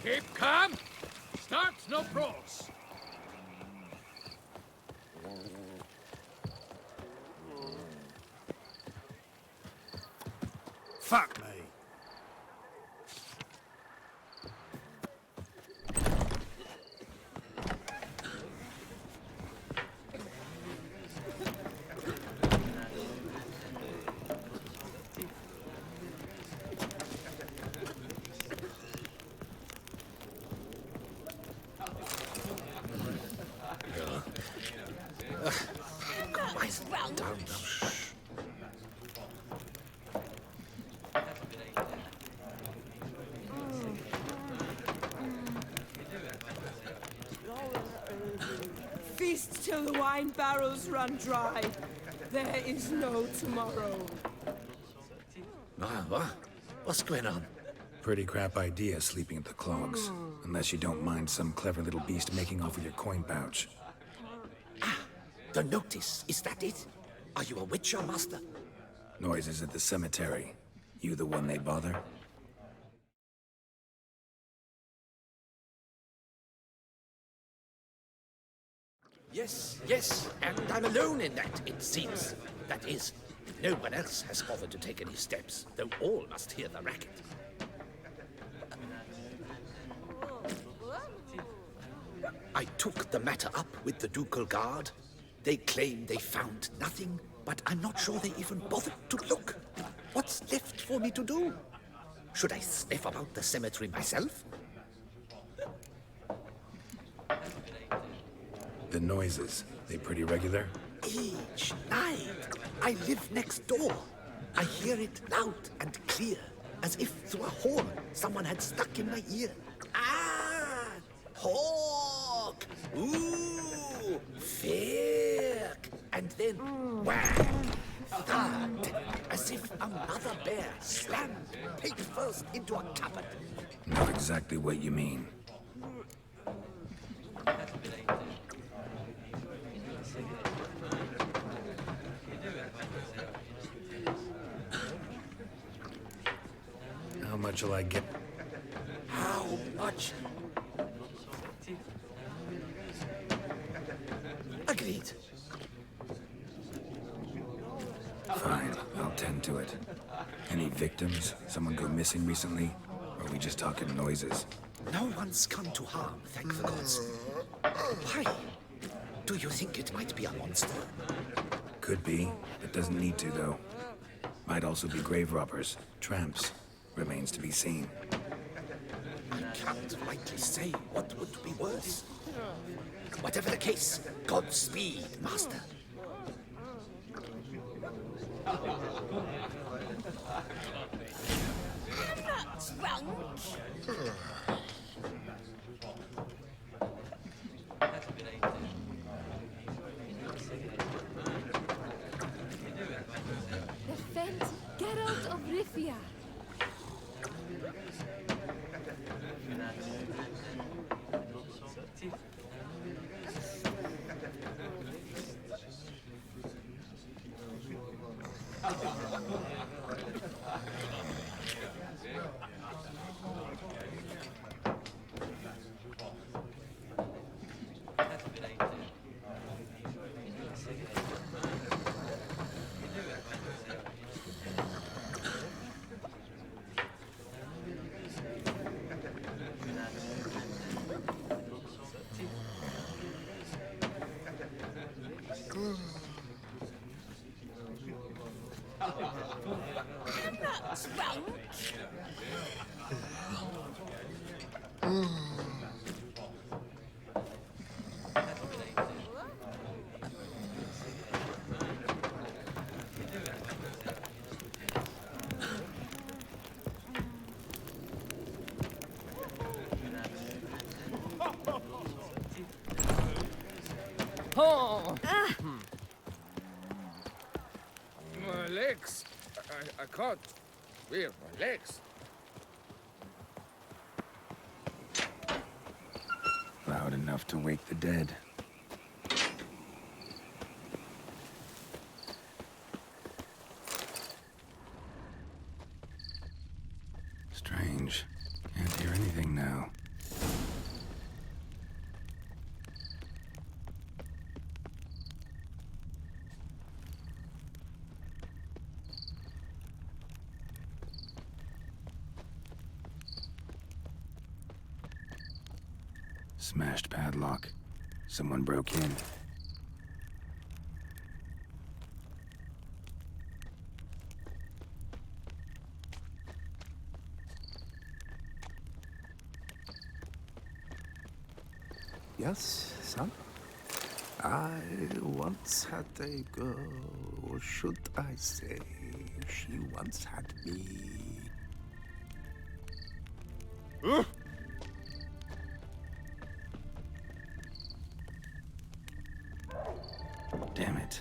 Keep calm. Start no pros. Fuck me. Feast till the wine barrels run dry. There is no tomorrow. What's going on? Pretty crap idea sleeping at the clogs. Unless you don't mind some clever little beast making off with your coin pouch. The notice, is that it? Are you a witcher, master? Noises at the cemetery. You the one they bother? Yes, and I'm alone in that, it seems. That is, no one else has bothered to take any steps, though all must hear the racket. I took the matter up with the ducal guard. They claim they found nothing, but I'm not sure they even bothered to look. What's left for me to do? Should I sniff about the cemetery myself? The noises, they pretty regular? Each night, I live next door. I hear it loud and clear, as if through a horn someone had stuck in my ear. Ah! Hawk! Ooh! Firk! And then whack! Thud! As if a mother bear slammed pig first into a cupboard. Not exactly what you mean. How much will I get? How much? Agreed. Fine, I'll tend to it. Any victims? Someone go missing recently? Or are we just talking noises? No one's come to harm, thank the gods. Why? Do you think it might be a monster? Could be, but doesn't need to, though. Might also be grave robbers, tramps. Remains to be seen. I can't rightly say what would be worse. Whatever the case, Godspeed, master. That's drunk. Defend Geralt of Rivia. That's drunk. Oh! My legs. I can't feel my legs. Loud enough to wake the dead. Strange. Can't hear anything now. Smashed padlock. Someone broke in. Yes, son? I once had a girl, or should I say, she once had me. Damn it.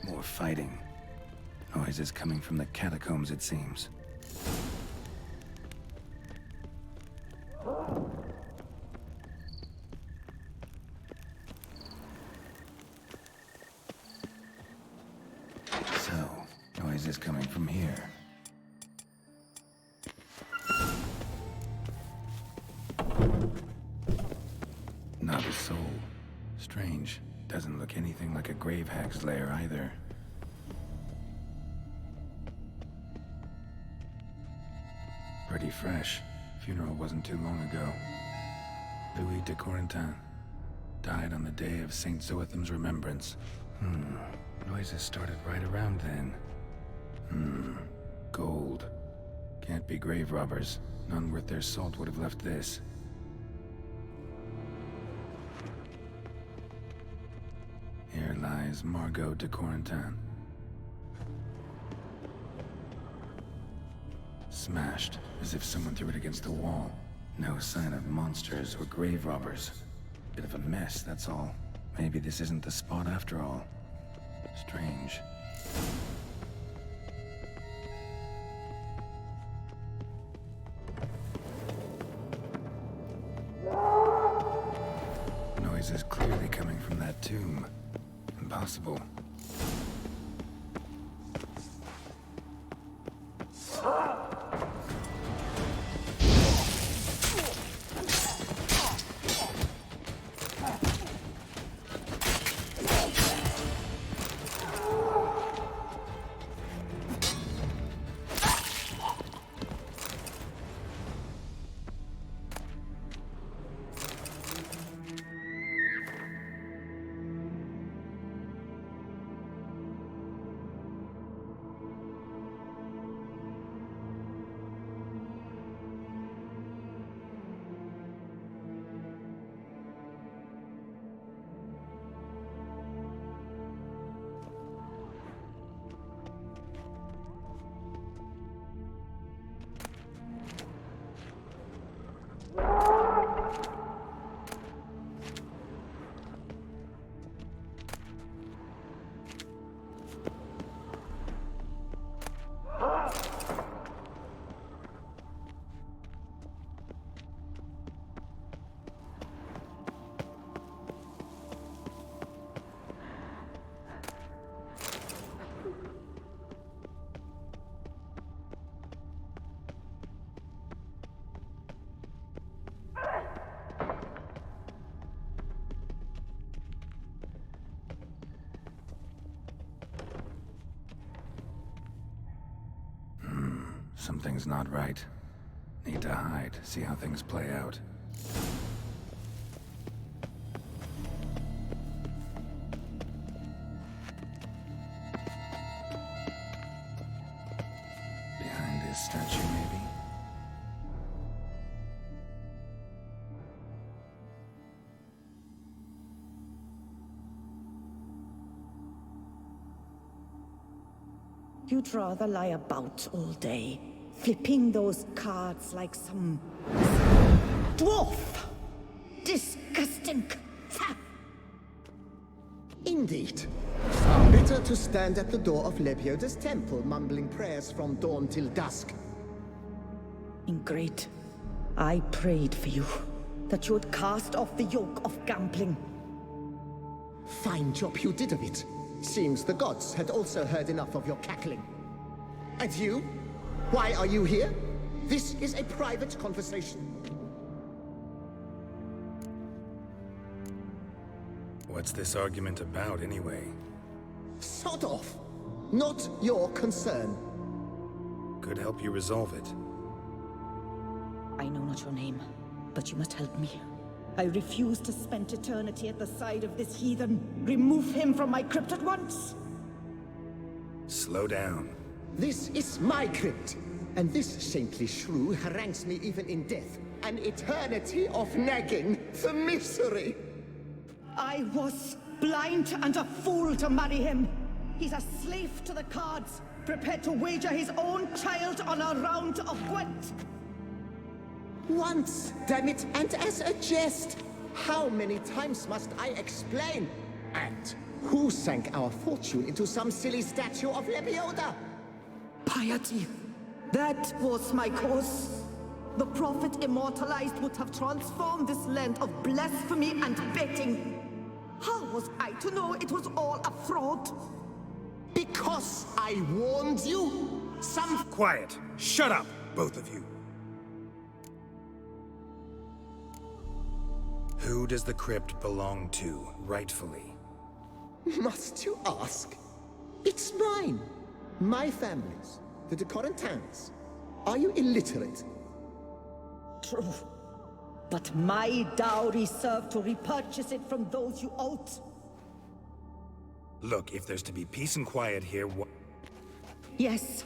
More fighting. Noises coming from the catacombs, it seems. So, noises coming from here. Not a soul. Strange. Doesn't look anything like a grave hag's lair either. Pretty fresh. Funeral wasn't too long ago. Louis de Corentin died on the day of Saint Zoetham's remembrance. Noises started right around then. Gold. Can't be grave robbers. None worth their salt would have left this. Here lies Margot de Corentin. Smashed, as if someone threw it against the wall. No sign of monsters or grave robbers. Bit of a mess, that's all. Maybe this isn't the spot after all. Strange. Noise is clearly coming from that tomb. Impossible. Something's not right. Need to hide, see how things play out. Behind this statue, maybe? You'd rather lie about all day, flipping those cards like some dwarf. Disgusting. Indeed. Better to stand at the door of Lepioda's temple, mumbling prayers from dawn till dusk. Ingrate, I prayed for you, that you would cast off the yoke of gambling. Fine job you did of it. Seems the gods had also heard enough of your cackling. And you? Why are you here? This is a private conversation. What's this argument about, anyway? Sod off! Not your concern. Could help you resolve it. I know not your name, but you must help me. I refuse to spend eternity at the side of this heathen. Remove him from my crypt at once! Slow down. This is my crypt, and this saintly shrew harangues me even in death. An eternity of nagging for misery. I was blind and a fool to marry him. He's a slave to the cards, prepared to wager his own child on a round of Gwent. Once, damn it, and as a jest. How many times must I explain? And who sank our fortune into some silly statue of Lebioda? Piety. That was my cause. The prophet immortalized would have transformed this land of blasphemy and betting. How was I to know it was all a fraud? Because I warned you? Quiet! Shut up, both of you! Who does the crypt belong to, rightfully? Must you ask? It's mine. My family's. The de Corentins. Are you illiterate? True. But my dowry served to repurchase it from those you owed. Look, if there's to be peace and quiet here, Yes.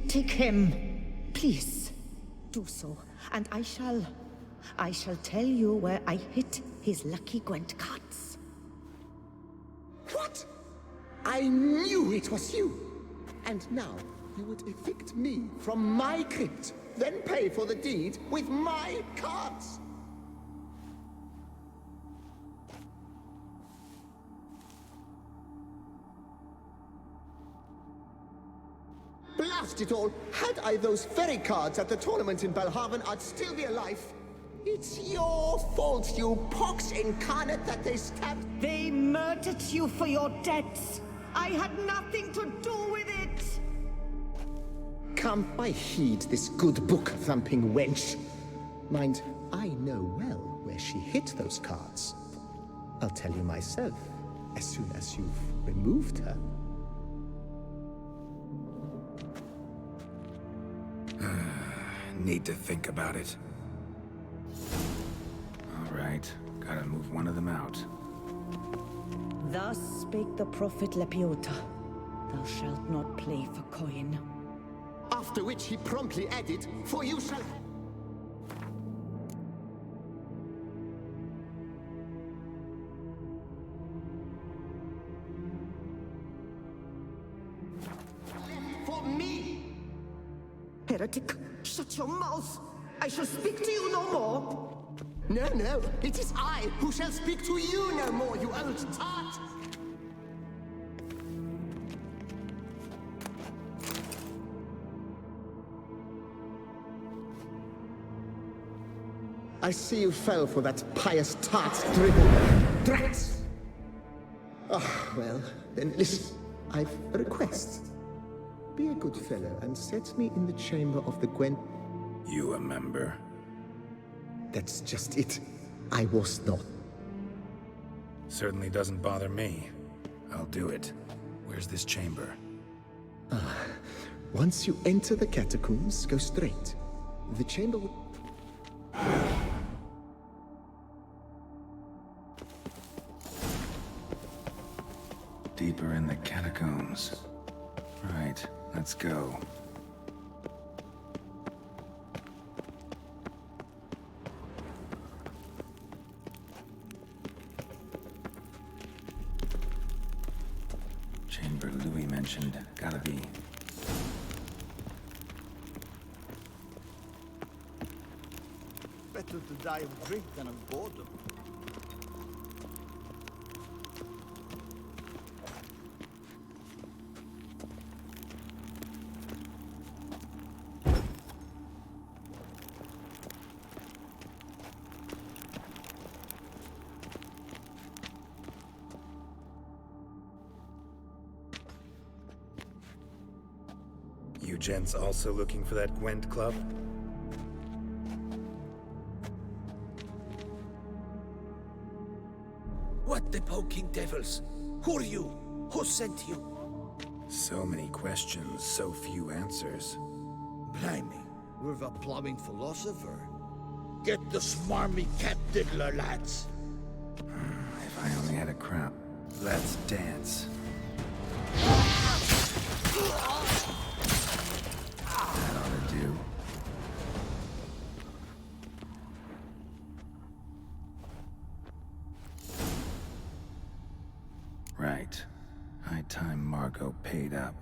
Take him. Please. Do so. And I shall tell you where I hid his lucky Gwent cards. What? I knew it was you. And now you would evict me from my crypt, then pay for the deed with my cards. Blast it all! Had I those very cards at the tournament in Belhaven, I'd still be alive. It's your fault, you pox incarnate, that they stabbed. They murdered you for your debts. I had nothing to do with it. Come, I heed this good book-thumping wench. Mind, I know well where she hid those cards. I'll tell you myself, as soon as you've removed her. need to think about it. All right, gotta move one of them out. Thus spake the prophet Lepiota. Thou shalt not play for coin. After which he promptly added, "For you shall..." For me! Heretic, shut your mouth! I shall speak to you no more! No, no, it is I who shall speak to you no more, you old tart! I see you fell for that pious tart's dribble. Drats! Ah, well, then listen. I've a request. Be a good fellow and set me in the chamber of the Gwent. You a member? That's just it. I was not. Certainly doesn't bother me. I'll do it. Where's this chamber? Once you enter the catacombs, go straight. The chamber will... Deeper in the catacombs. Right, let's go. Chamber Louis mentioned. Gotta be. Better to die of drink than of boredom. You gents also looking for that Gwent club? What the poking devils? Who are you? Who sent you? So many questions, so few answers. Blimey, we're a plumbing philosopher. Get the smarmy cat diddler, lads. If I only had a crown. Let's dance. That ought to do. Right. High time Margot paid up.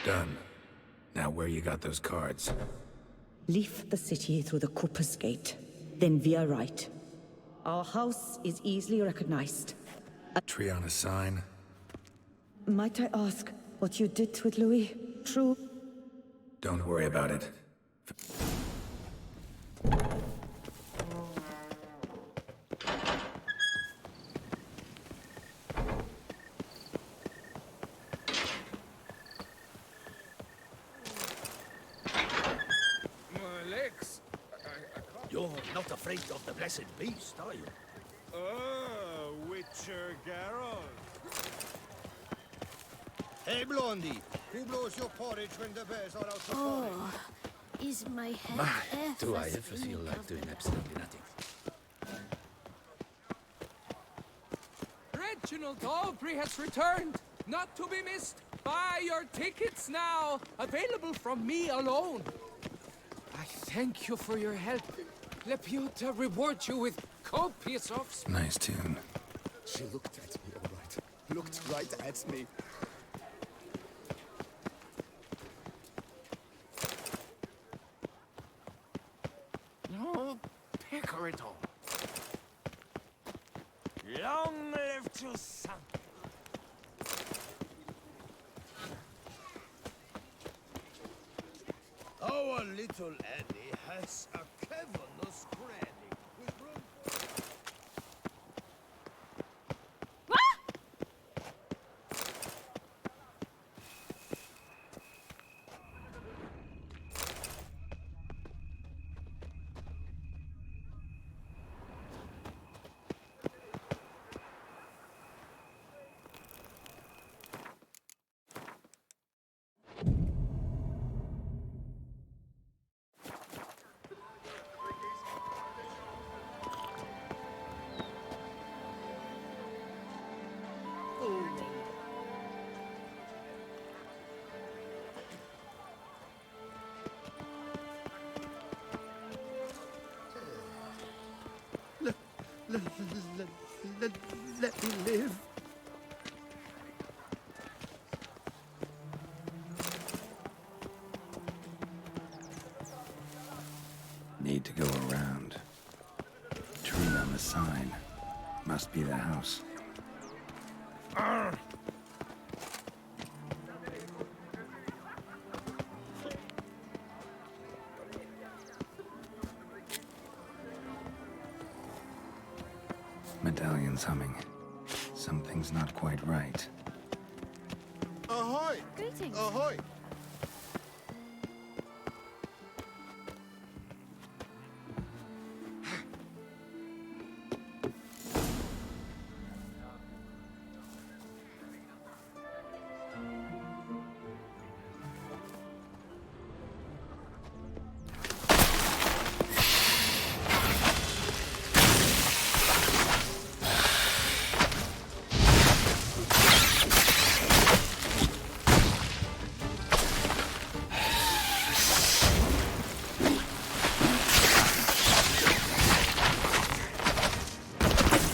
Done. Now where you got those cards? Leave the city through the Cooper's Gate. Then we are right. Our house is easily recognized. Tree on a sign? Might I ask what you did with Louis? True? Don't worry about it. My legs. I can't. You're not afraid of the blessed beast, are you? Oh, Witcher Geralt. Hey, Blondie, who blows your porridge when the bears are out to forage? Oh, is my head My, ever do I ever spinning feel like of doing the- absolutely nothing. Reginald Aubrey has returned, not to be missed. Buy your tickets now, available from me alone. I thank you for your help. Lepiota reward you with copious offspring. Nice tune. She looked at me, all right. Looked right at me. No, pecorito. Long live to son. Our little Annie has a cavernous granny with room. Let me live. Need to go around. Tree on the sign. Must be the house. Medallion's humming. Something's not quite right. Ahoy! Greetings. Ahoy!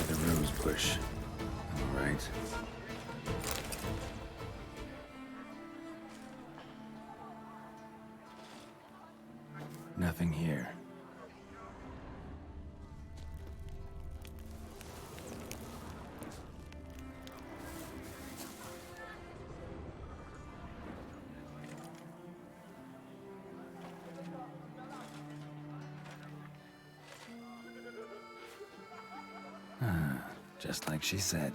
The rose bush. All right. Nothing here. just like she said.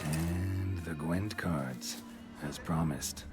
And the Gwent cards, as promised.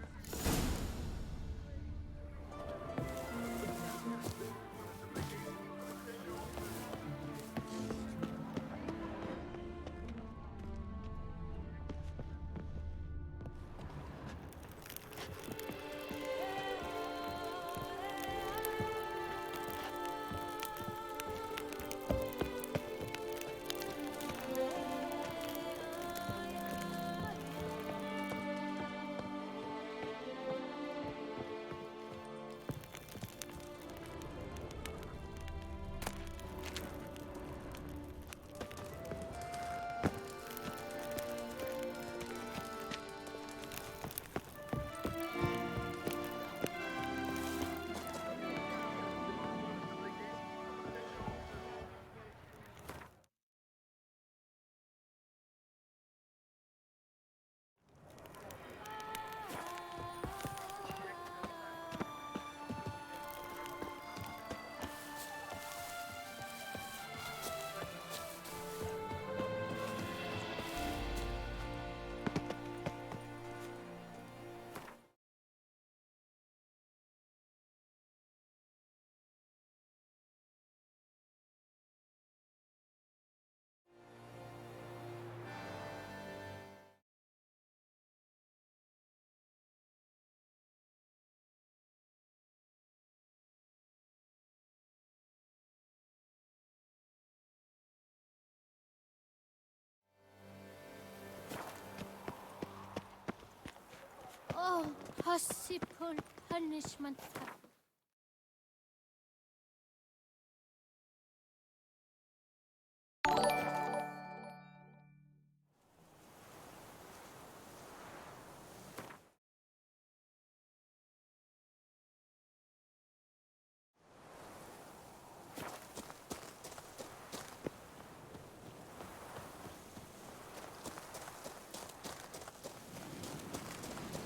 Oh, possible punishment.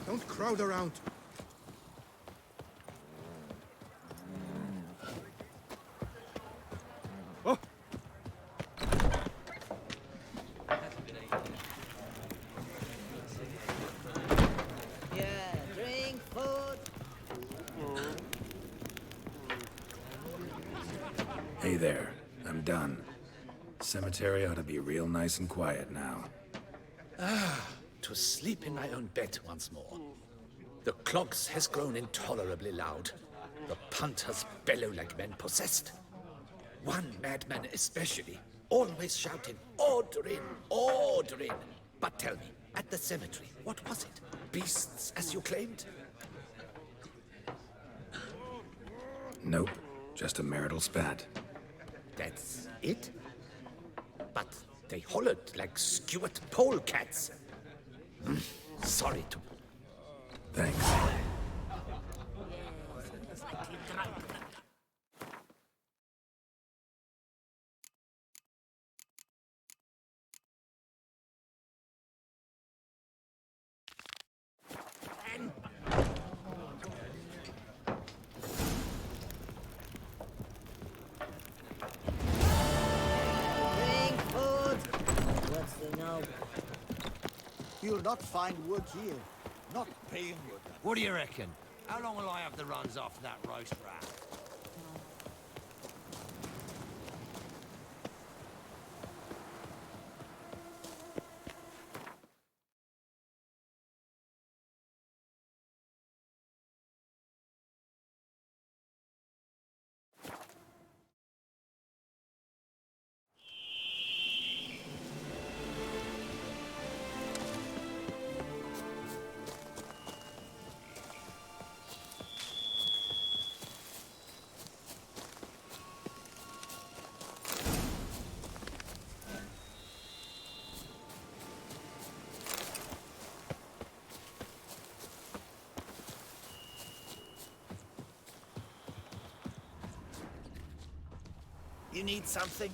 Don't crowd around. Oh! Yeah, drink, food. Hey there, I'm done. Cemetery ought to be real nice and quiet now. To sleep in my own bed once more. The clogs has grown intolerably loud. The punters bellow like men possessed. One madman especially, always shouting, "Order in! Order in!" But tell me, at the cemetery, what was it? Beasts, as you claimed? Nope, just a marital spat. That's it? But they hollered like skewered polecats. Sorry to... Thanks. Drink, food. What's the no? You'll not find wood here. Not paying wood. What do you reckon? How long will I have the runs off that roast rat? You need something?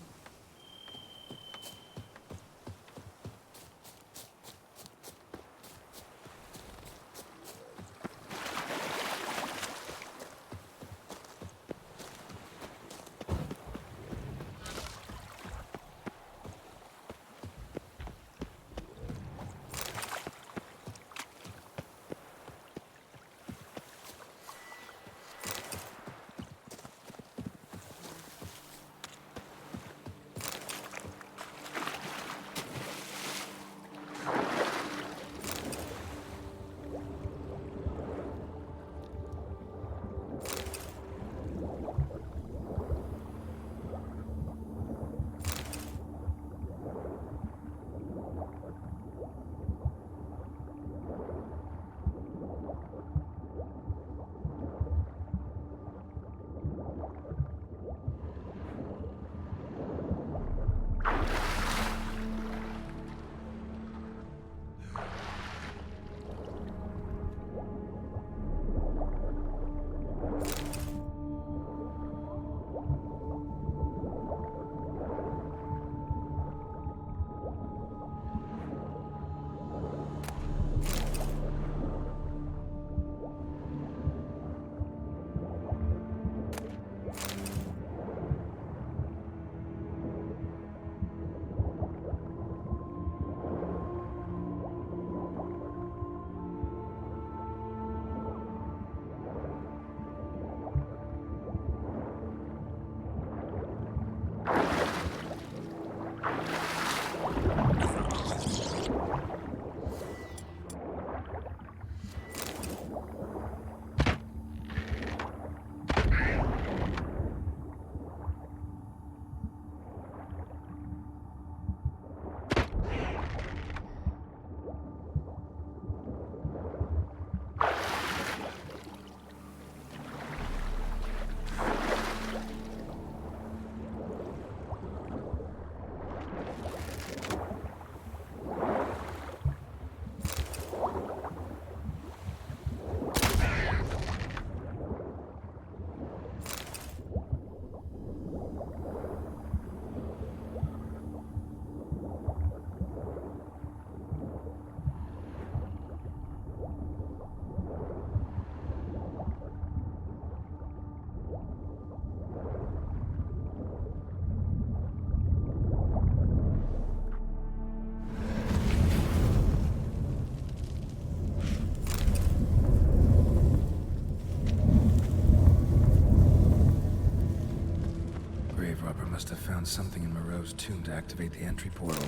must have found something in Moreau's tomb to activate the entry portal.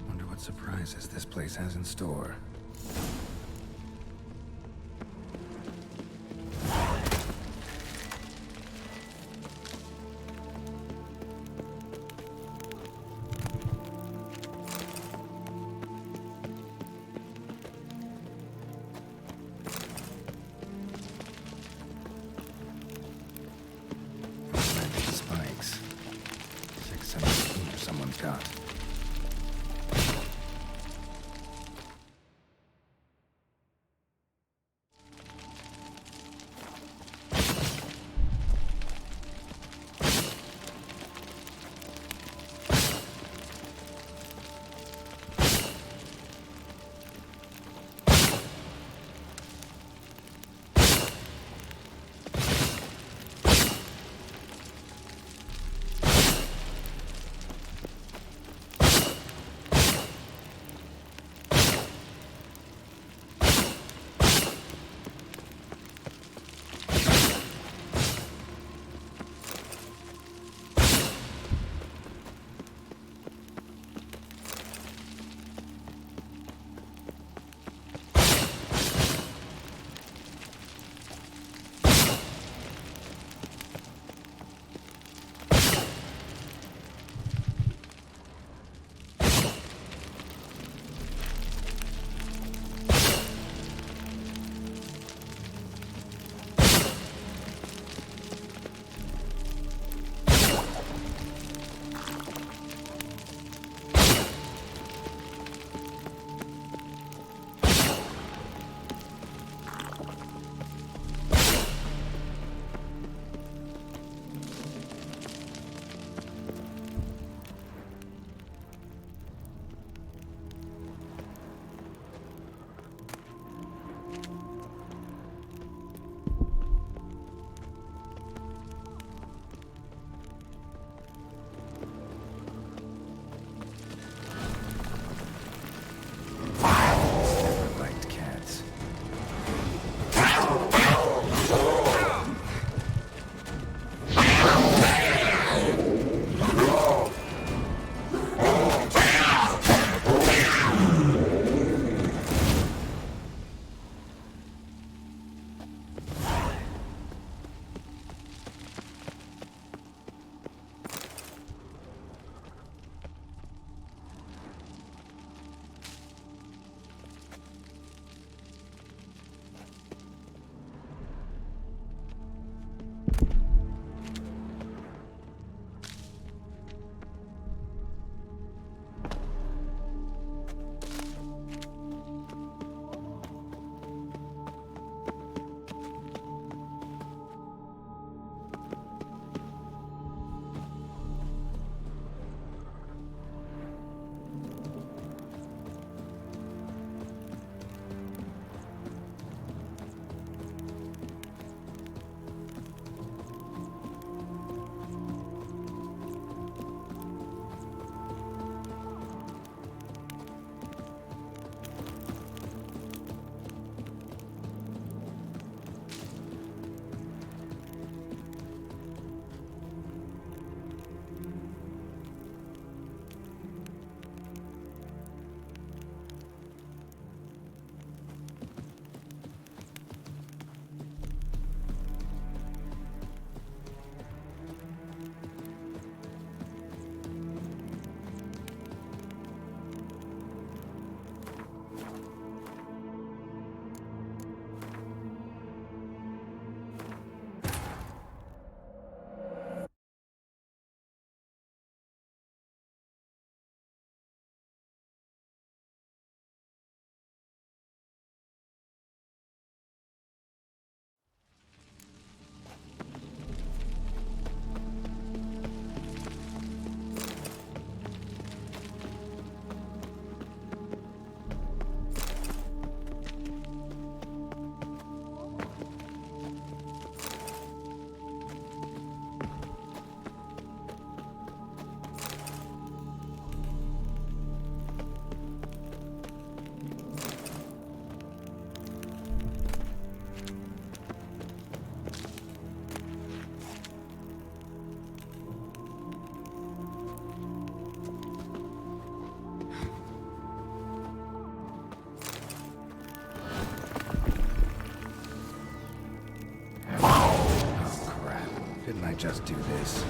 Wonder what surprises this place has in store. Spikes. 617 someone's got. I just do this?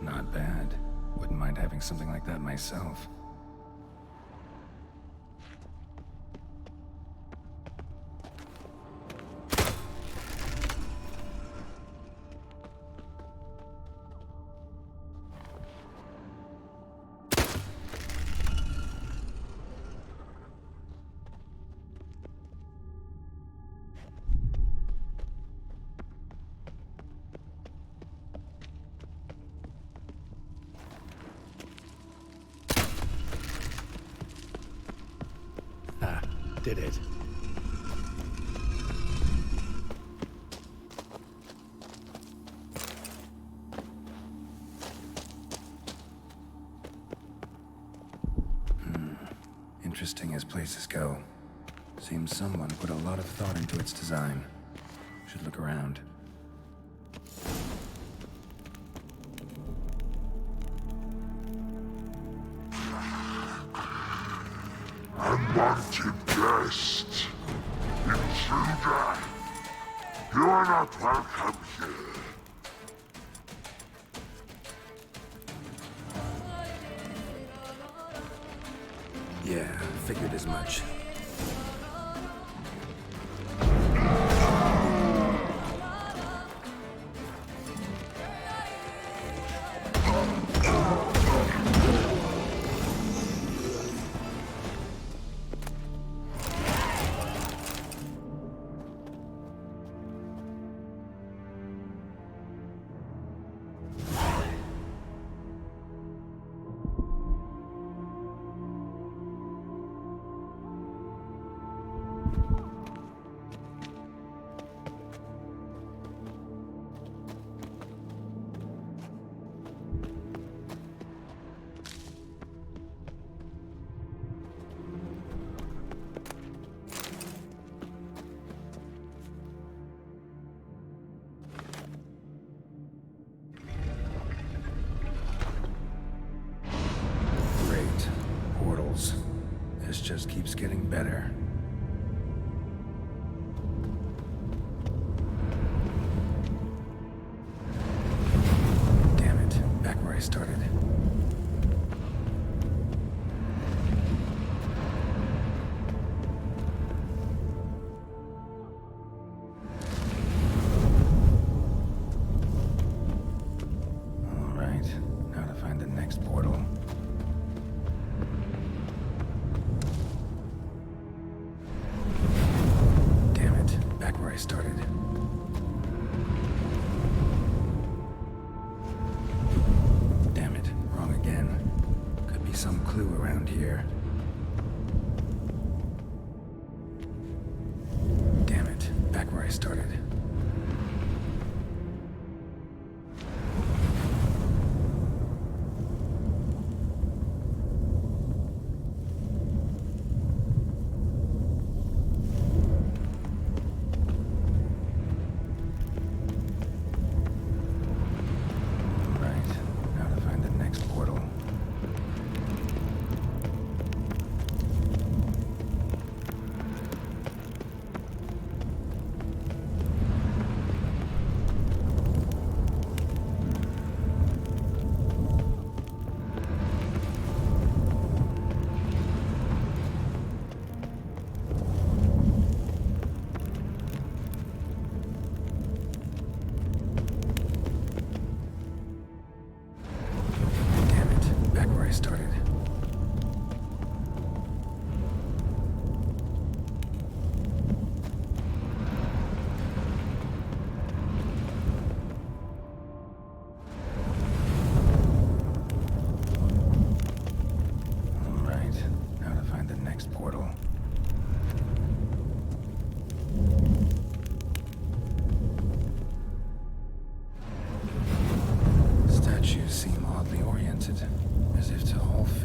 Not bad. Wouldn't mind having something like that myself. Did it. Interesting as places go. Seems someone put a lot of thought into its design. Should look around. Unwanted guest. Intruder. You are not welcome here. Yeah, figured as much. This just keeps getting better. Damn it, back where I started. All right, now to find the next portal. Where I started. Damn it, wrong again. Could be some clue around here. Damn it, back where I started.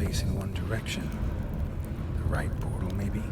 facing one direction. The right portal, maybe?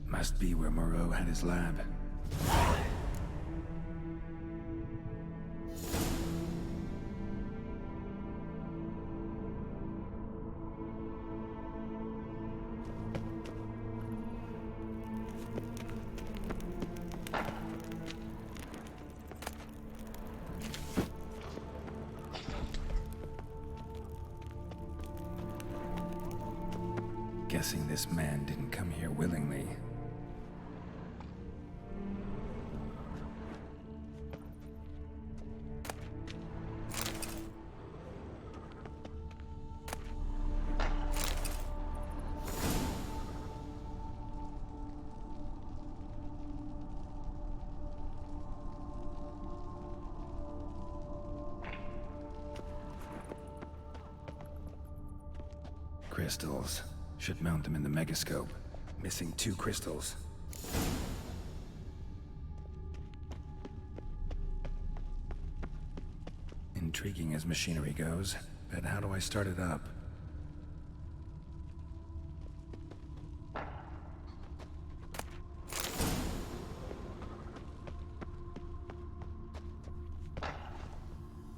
Must be where Moreau had his lab. Guessing this man didn't come here willingly. Crystals. Should mount them in the megascope. Missing 2 crystals. Intriguing as machinery goes, but how do I start it up?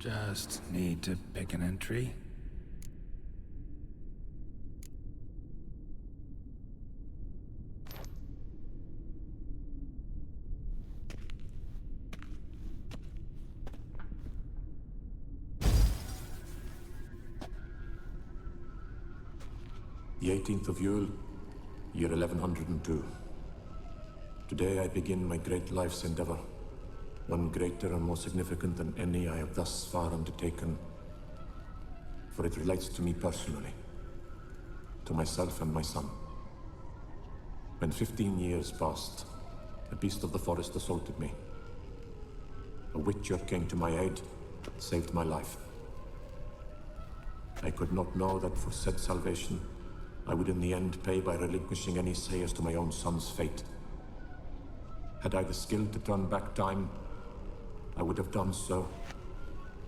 Just need to pick an entry. The 18th of Yule, year 1102. Today I begin my great life's endeavor, one greater and more significant than any I have thus far undertaken, for it relates to me personally, to myself and my son. When 15 years passed, a beast of the forest assaulted me. A witcher came to my aid, saved my life. I could not know that for said salvation, I would in the end pay by relinquishing any say as to my own son's fate. Had I the skill to turn back time, I would have done so,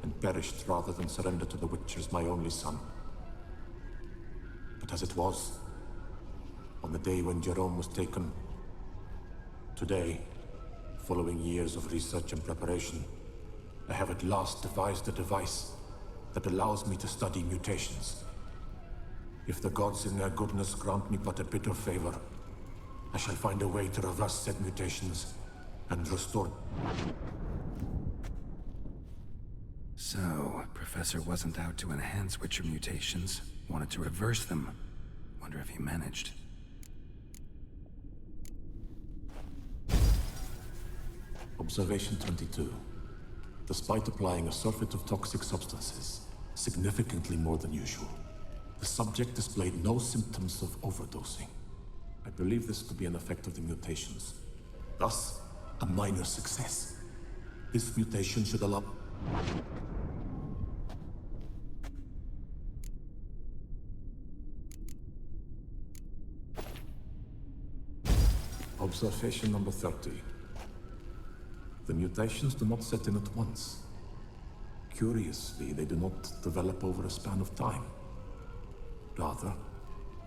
and perished rather than surrender to the Witchers my only son. But as it was, on the day when Jerome was taken, today, following years of research and preparation, I have at last devised a device that allows me to study mutations. If the gods in their goodness grant me but a bit of favor, I shall find a way to reverse said mutations and restore... So, Professor wasn't out to enhance Witcher mutations, wanted to reverse them. Wonder if he managed. Observation 22. Despite applying a surfeit of toxic substances, significantly more than usual, the subject displayed no symptoms of overdosing. I believe this to be an effect of the mutations. Thus, a minor success. This mutation should allow... Observation number 30. The mutations do not set in at once. Curiously, they do not develop over a span of time. Rather,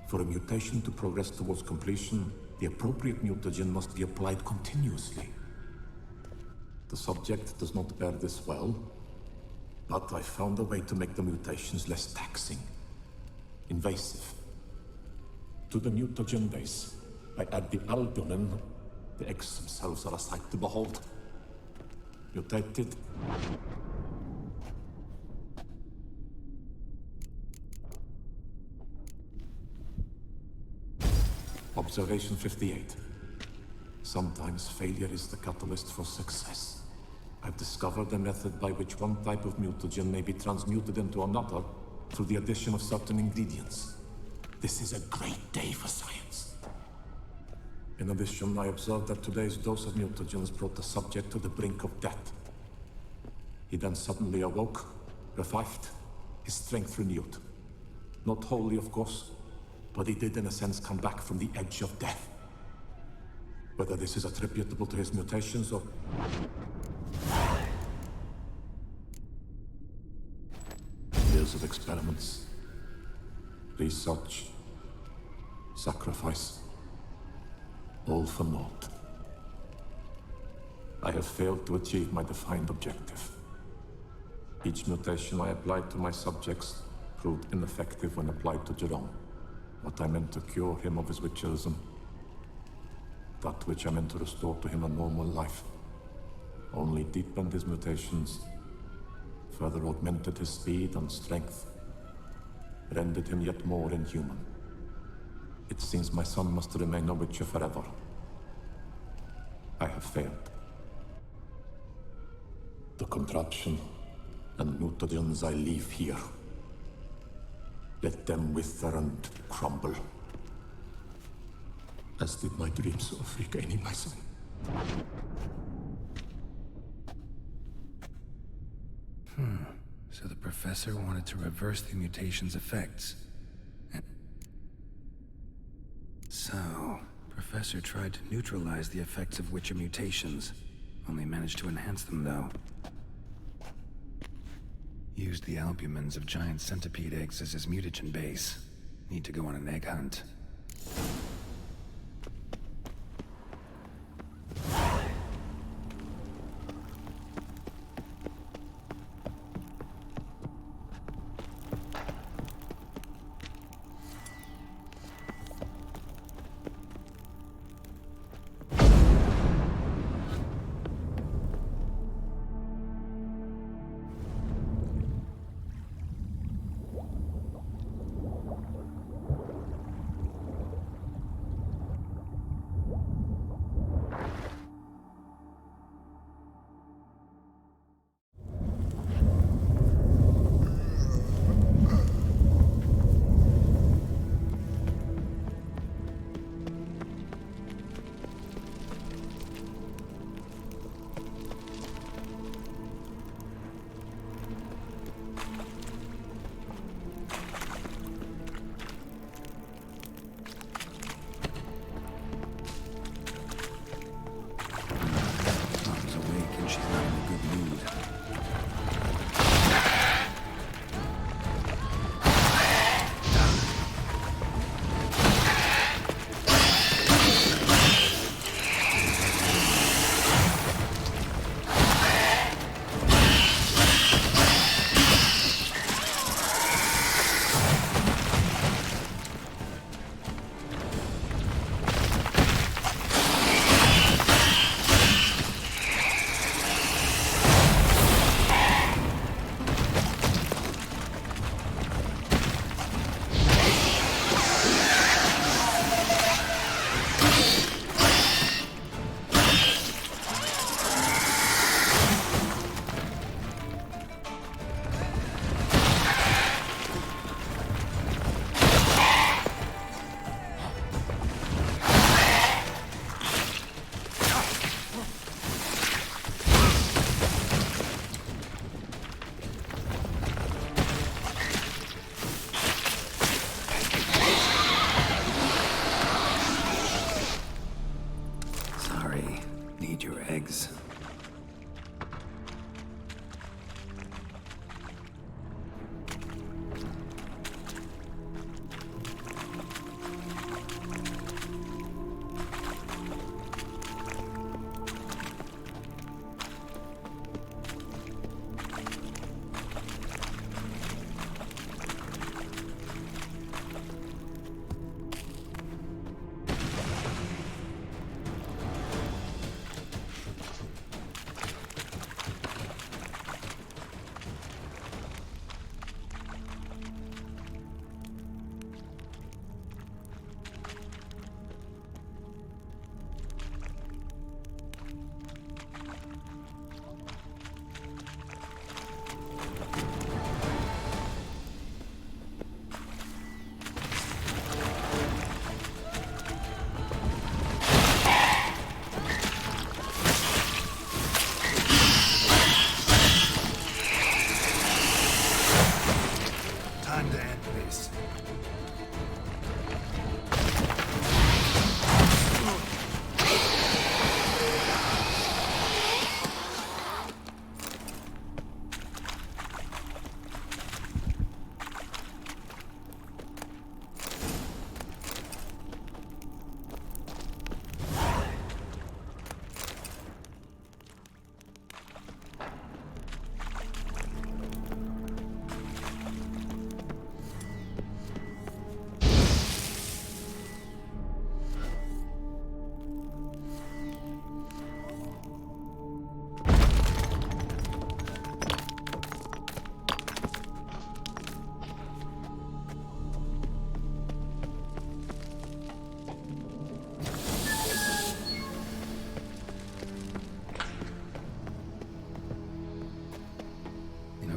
for a mutation to progress towards completion, the appropriate mutagen must be applied continuously. The subject does not bear this well, but I found a way to make the mutations less taxing, invasive. To the mutagen base, I add the albumin. The eggs themselves are a sight to behold. Mutated. Observation 58. Sometimes failure is the catalyst for success. I've discovered a method by which one type of mutagen may be transmuted into another through the addition of certain ingredients. This is a great day for science. In addition, I observed that today's dose of mutagens brought the subject to the brink of death. He then suddenly awoke, revived, his strength renewed. Not wholly, of course, but he did in a sense come back from the edge of death. Whether this is attributable to his mutations or... Years of experiments, research, sacrifice, all for naught. I have failed to achieve my defined objective. Each mutation I applied to my subjects proved ineffective when applied to Jerome. What I meant to cure him of his witcherism, that which I meant to restore to him a normal life, only deepened his mutations, further augmented his speed and strength, rendered him yet more inhuman. It seems my son must remain a witcher forever. I have failed. The contraption and mutagens I leave here, let them wither and crumble, as did my dreams of regaining my son. So the professor wanted to reverse the mutation's effects. So, Professor tried to neutralize the effects of Witcher mutations, only managed to enhance them though. Used the albumins of giant centipede eggs as his mutagen base. Need to go on an egg hunt.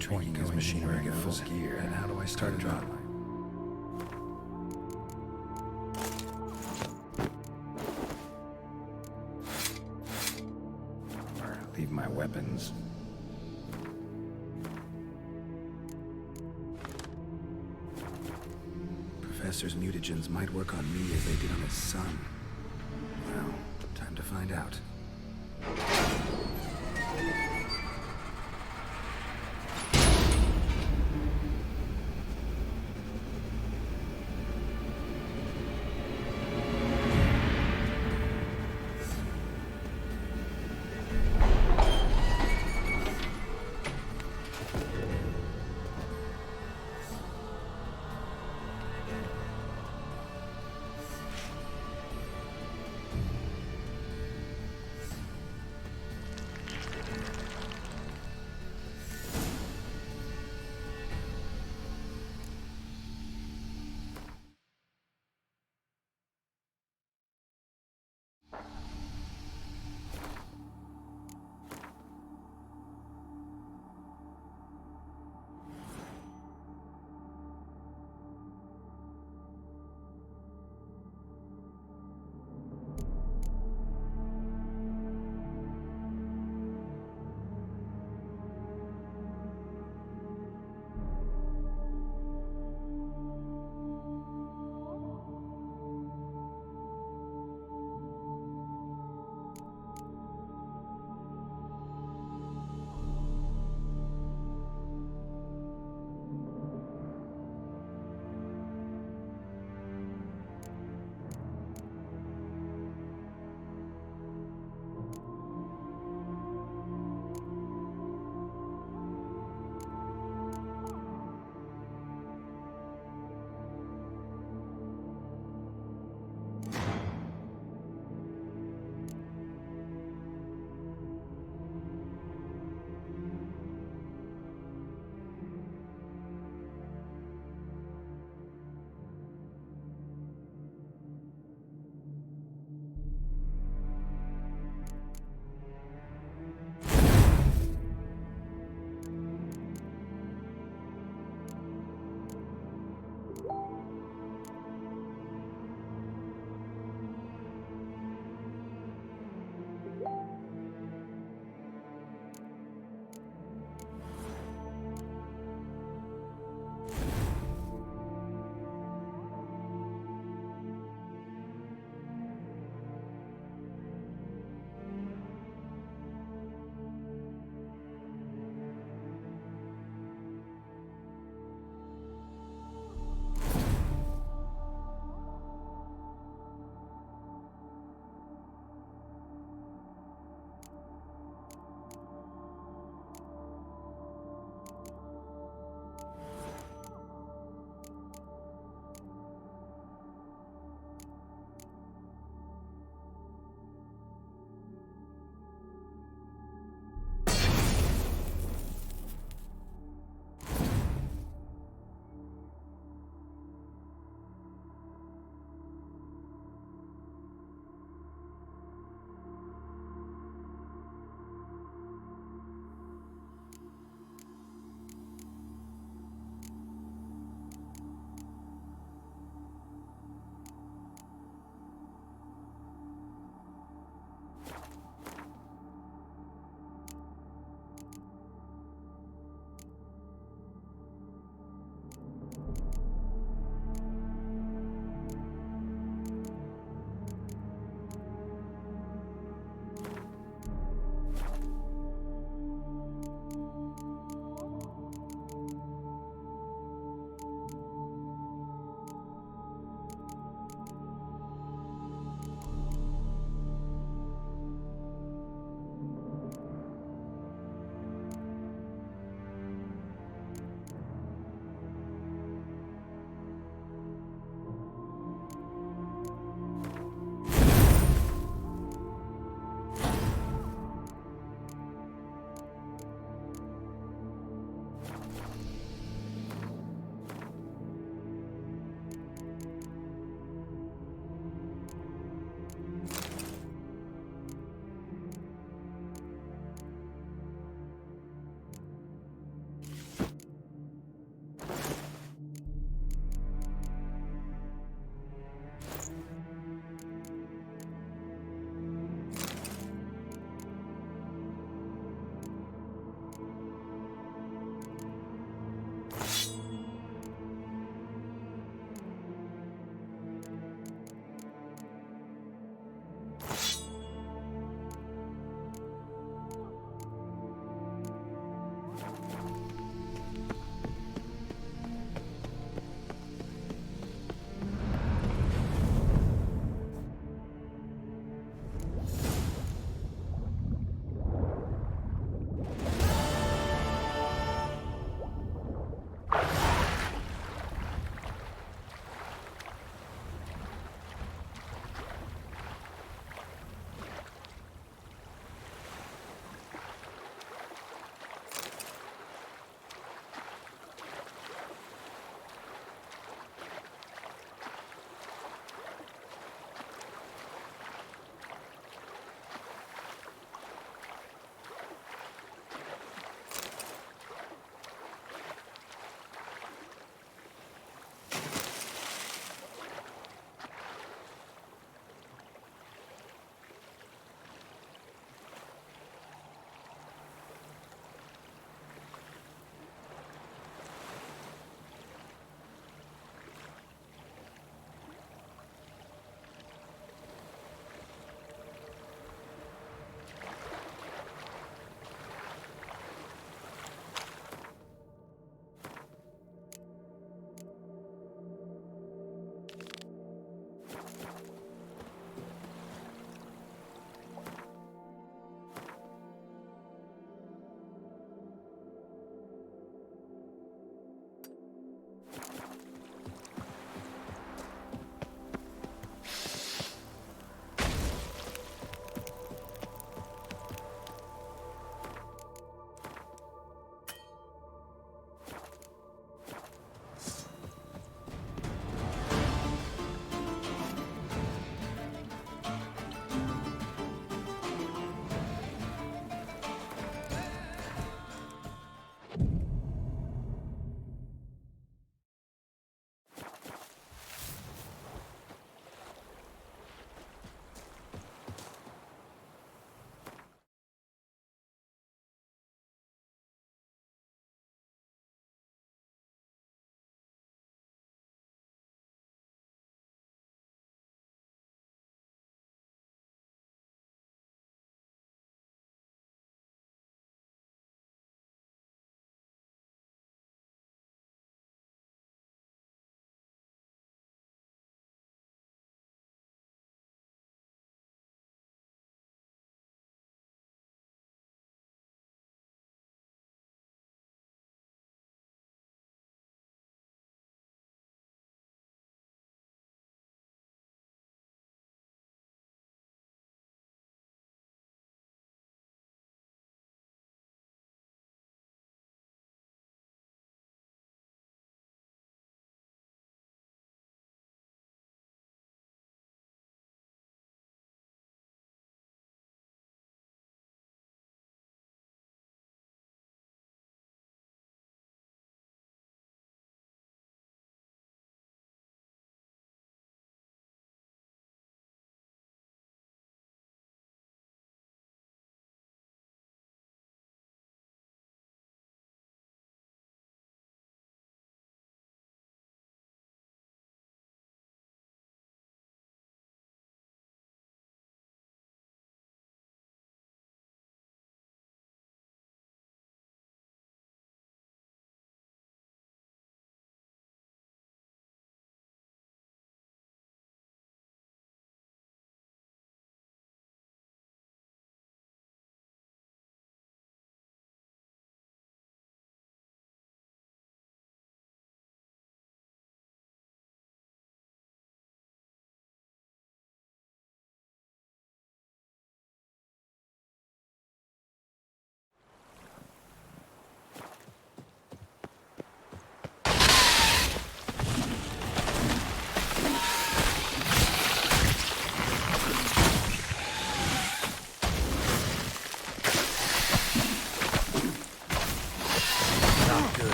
Intriguing as machinery get full gear, and how do I start it up? Leave my weapons. Professor's mutagens might work on me as they did on his son. Well, time to find out.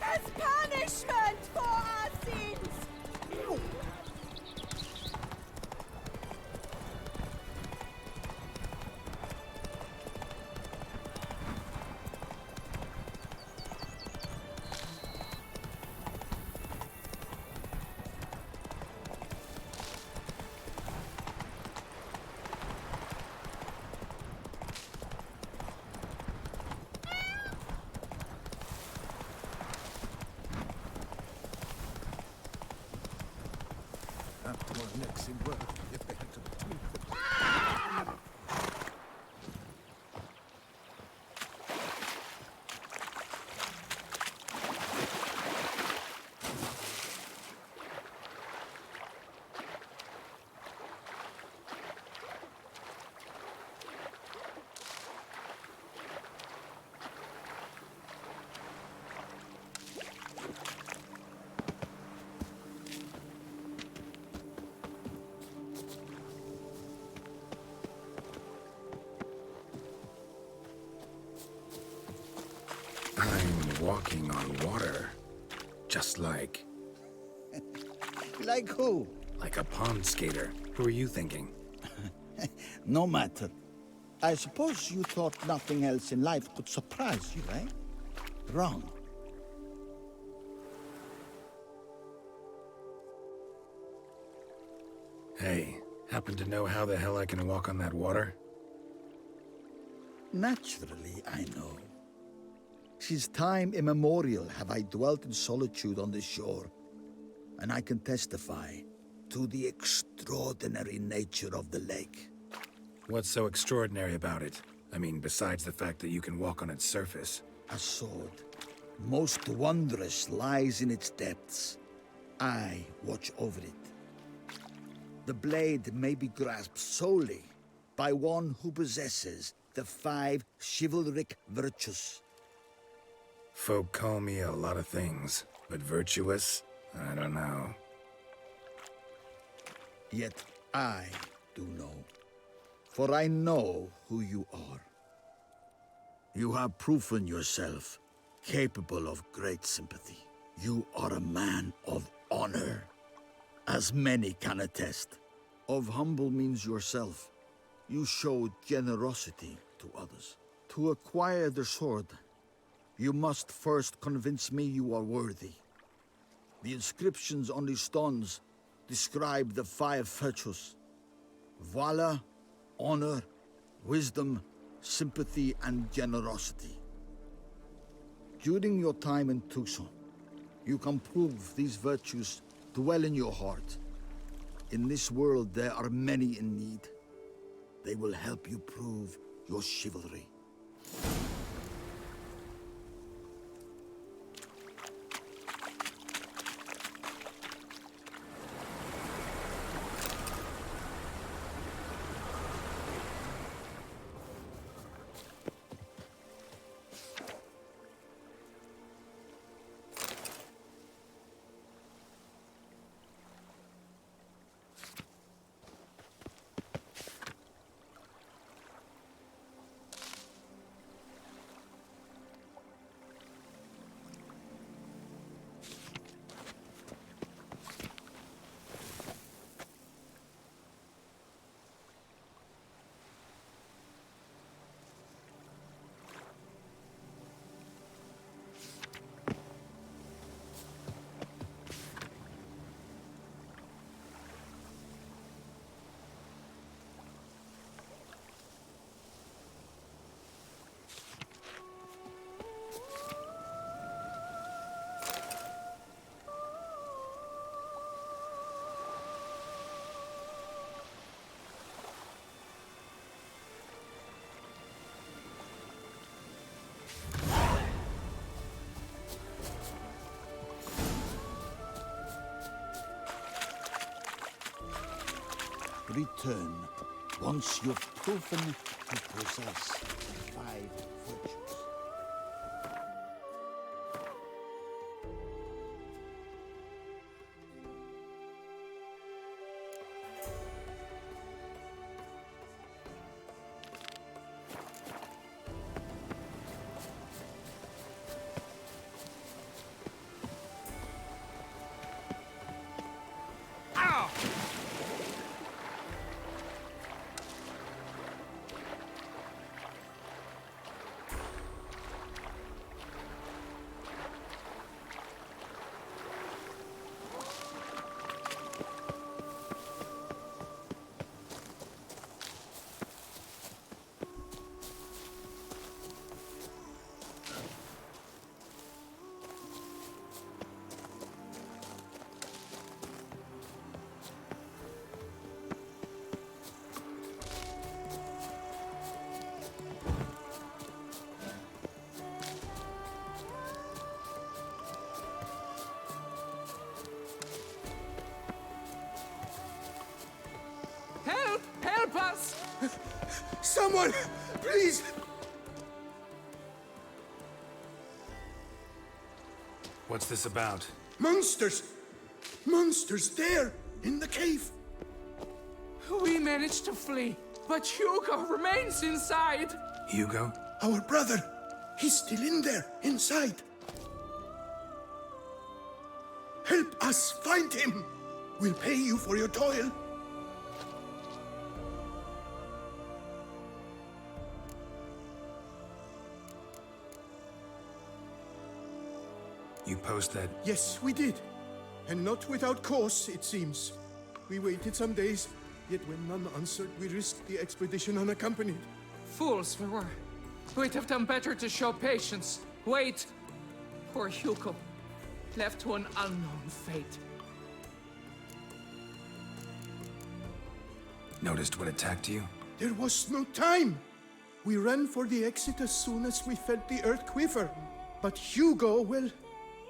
As punishment for our sins! After our necks in work, if they had to tweak the... I'm walking on water. Just like... Like who? like a pond skater. Who are you thinking? No matter. I suppose you thought nothing else in life could surprise you, eh? Wrong. Hey, happen to know how the hell I can walk on that water? Naturally, I know. Since time immemorial have I dwelt in solitude on this shore, and I can testify to the extraordinary nature of the lake. What's so extraordinary about it? I mean, besides the fact that you can walk on its surface. A sword, most wondrous, lies in its depths. I watch over it. The blade may be grasped solely by one who possesses the 5 chivalric virtues. Folk call me a lot of things, but virtuous? I don't know. Yet I do know. For I know who you are. You have proven yourself capable of great sympathy. You are a man of honor, as many can attest. Of humble means yourself. You showed generosity to others. To acquire the sword, you must first convince me you are worthy. The inscriptions on the stones describe the 5 virtues: valor, honor, wisdom, sympathy, and generosity. During your time in Tucson, you can prove these virtues dwell in your heart. In this world, there are many in need. They will help you prove your chivalry. Return once you've proven to possess the 5 virtues. Someone, please! What's this about? Monsters! Monsters there, in the cave! We managed to flee, but Hugo remains inside. Hugo? Our brother! He's still in there, inside! Help us find him! We'll pay you for your toil. You post that? Yes, we did. And not without cause, it seems. We waited some days, yet when none answered, we risked the expedition unaccompanied. Fools we were. We'd have done better to show patience. Wait. Poor Hugo. Left to an unknown fate. Noticed what attacked you? There was no time. We ran for the exit as soon as we felt the earth quiver. But Hugo, well,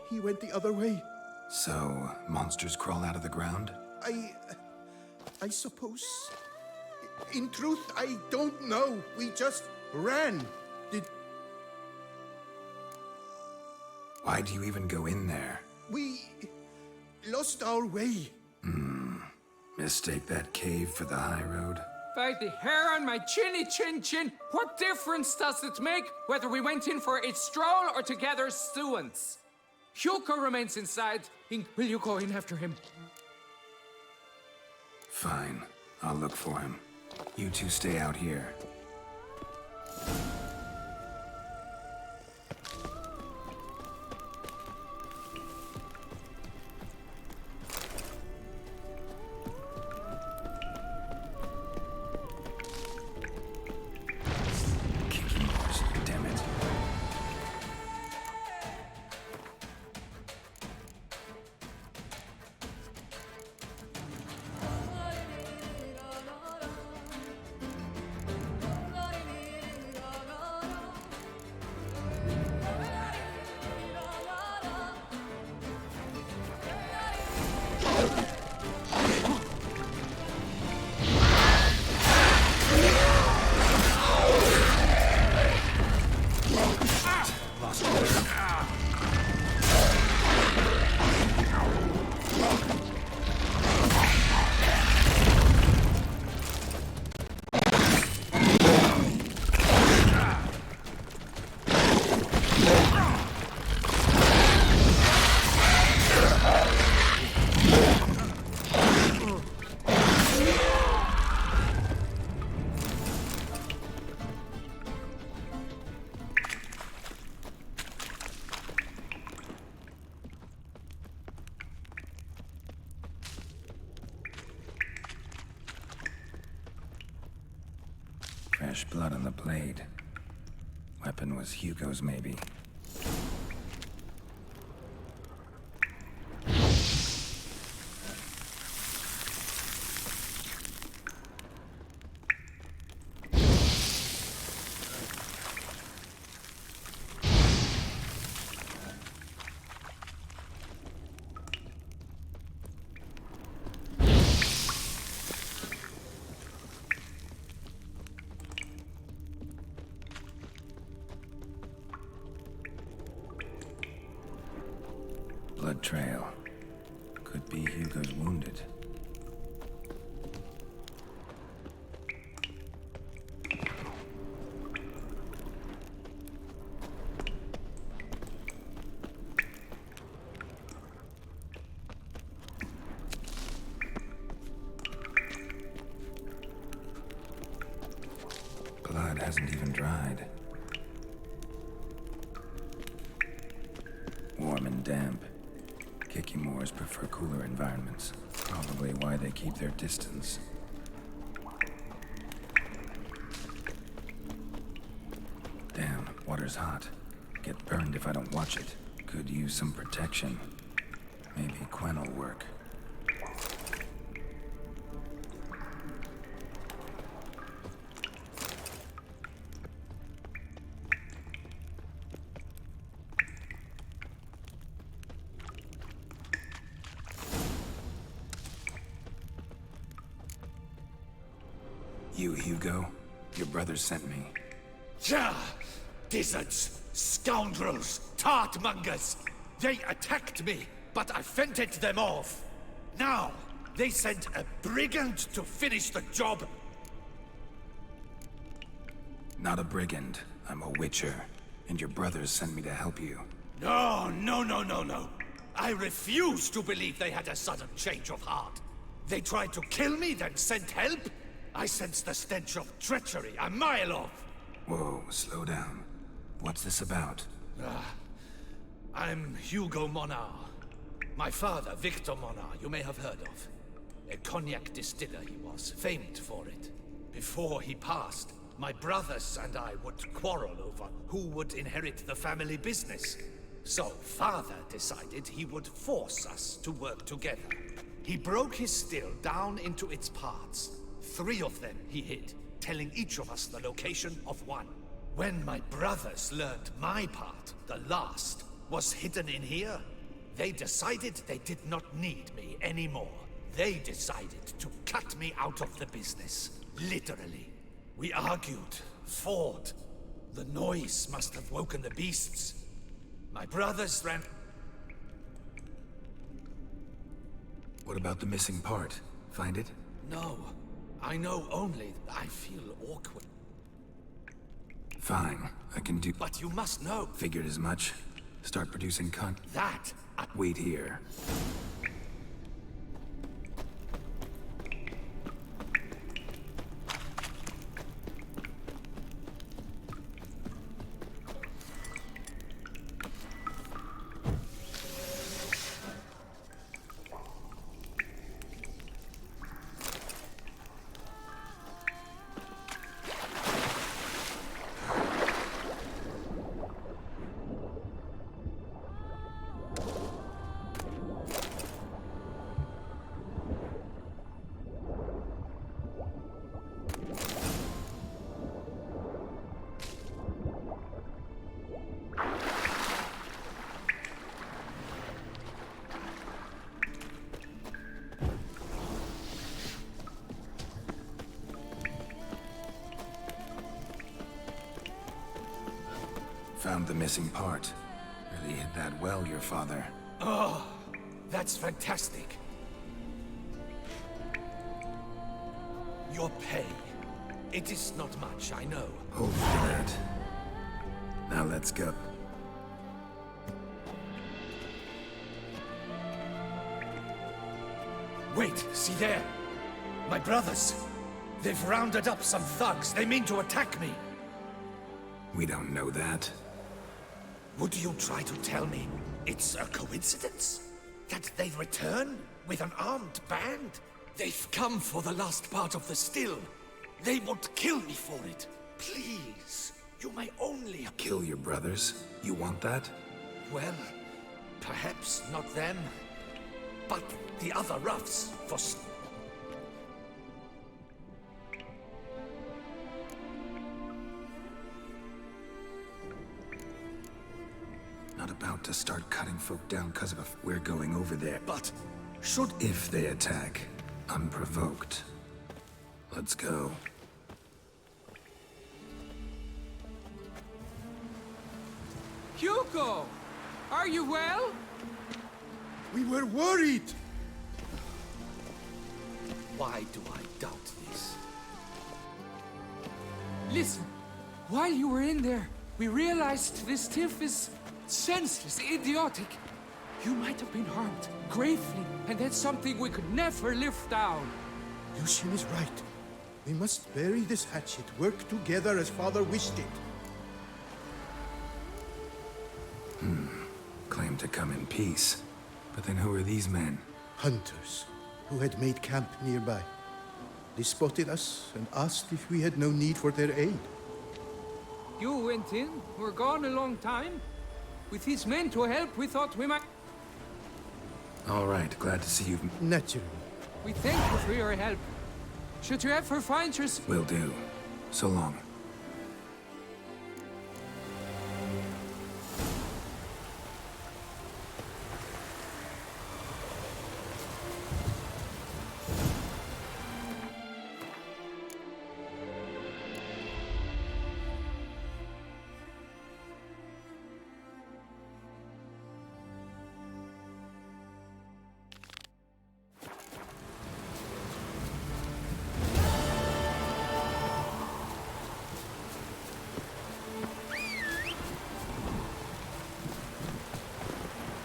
he went the other way. So, monsters crawl out of the ground? I suppose. In truth, I don't know. We just ran. Why do you even go in there? We lost our way. Mistake that cave for the high road? By the hair on my chinny chin chin, what difference does it make whether we went in for a stroll or to gather stewants? Hugo remains inside. Will you go in after him? Fine. I'll look for him. You two stay out here. Damn it. Fresh blood on the blade. Weapon was Hugo's, maybe. Blood trail. Could be Hugo's wounded. Blood hasn't even dried. Warm and damp. Kikimores prefer cooler environments. Probably why they keep their distance. Damn, water's hot. Get burned if I don't watch it. Could use some protection. Maybe Quen will work. You, Hugo? Your brother sent me. Ja! Dizzards, scoundrels, tartmongers! They attacked me, but I fended them off. Now, they sent a brigand to finish the job. Not a brigand. I'm a witcher. And your brothers sent me to help you. No, no, no, no, no. I refuse to believe they had a sudden change of heart. They tried to kill me, then sent help? I sense the stench of treachery a mile off. Whoa, slow down. What's this about? I'm Hugo Monar. My father, Victor Monar, you may have heard of. A cognac distiller he was, famed for it. Before he passed, my brothers and I would quarrel over who would inherit the family business. So father decided he would force us to work together. He broke his still down into its parts. 3 of them he hid, telling each of us the location of one. When my brothers learned my part, the last, was hidden in here, they decided they did not need me anymore. They decided to cut me out of the business, literally. We argued, fought. The noise must have woken the beasts. My brothers ran... What about the missing part? Find it? No. I know only I feel awkward. Fine, I can do... But you must know... Figured as much. Start producing That... Wait here. Found the missing part. Really hit that well, your father. Oh, that's fantastic. Your pay. It is not much, I know. Hold for that. Now let's go. Wait, see there? My brothers. They've rounded up some thugs. They mean to attack me. We don't know that. Would you try to tell me it's a coincidence? That they return with an armed band? They've come for the last part of the still. They would kill me for it. Please, you may only... Kill your brothers? You want that? Well, perhaps not them, but the other roughs for... Not about to start cutting folk down because of a... We're going over there. But should... If they attack, unprovoked. Let's go. Hugo! Are you well? We were worried. Why do I doubt this? Listen, while you were in there, we realized this tiff is senseless, idiotic. You might have been harmed, gravely, and that's something we could never live down. Lucian is right. We must bury this hatchet, work together as Father wished it. Claim to come in peace. But then who are these men? Hunters, who had made camp nearby. They spotted us and asked if we had no need for their aid. You went in, were gone a long time. With these men to help, we thought we might... All right, glad to see you. Naturally. We thank you for your help. Should you ever find yourself... Will do. So long.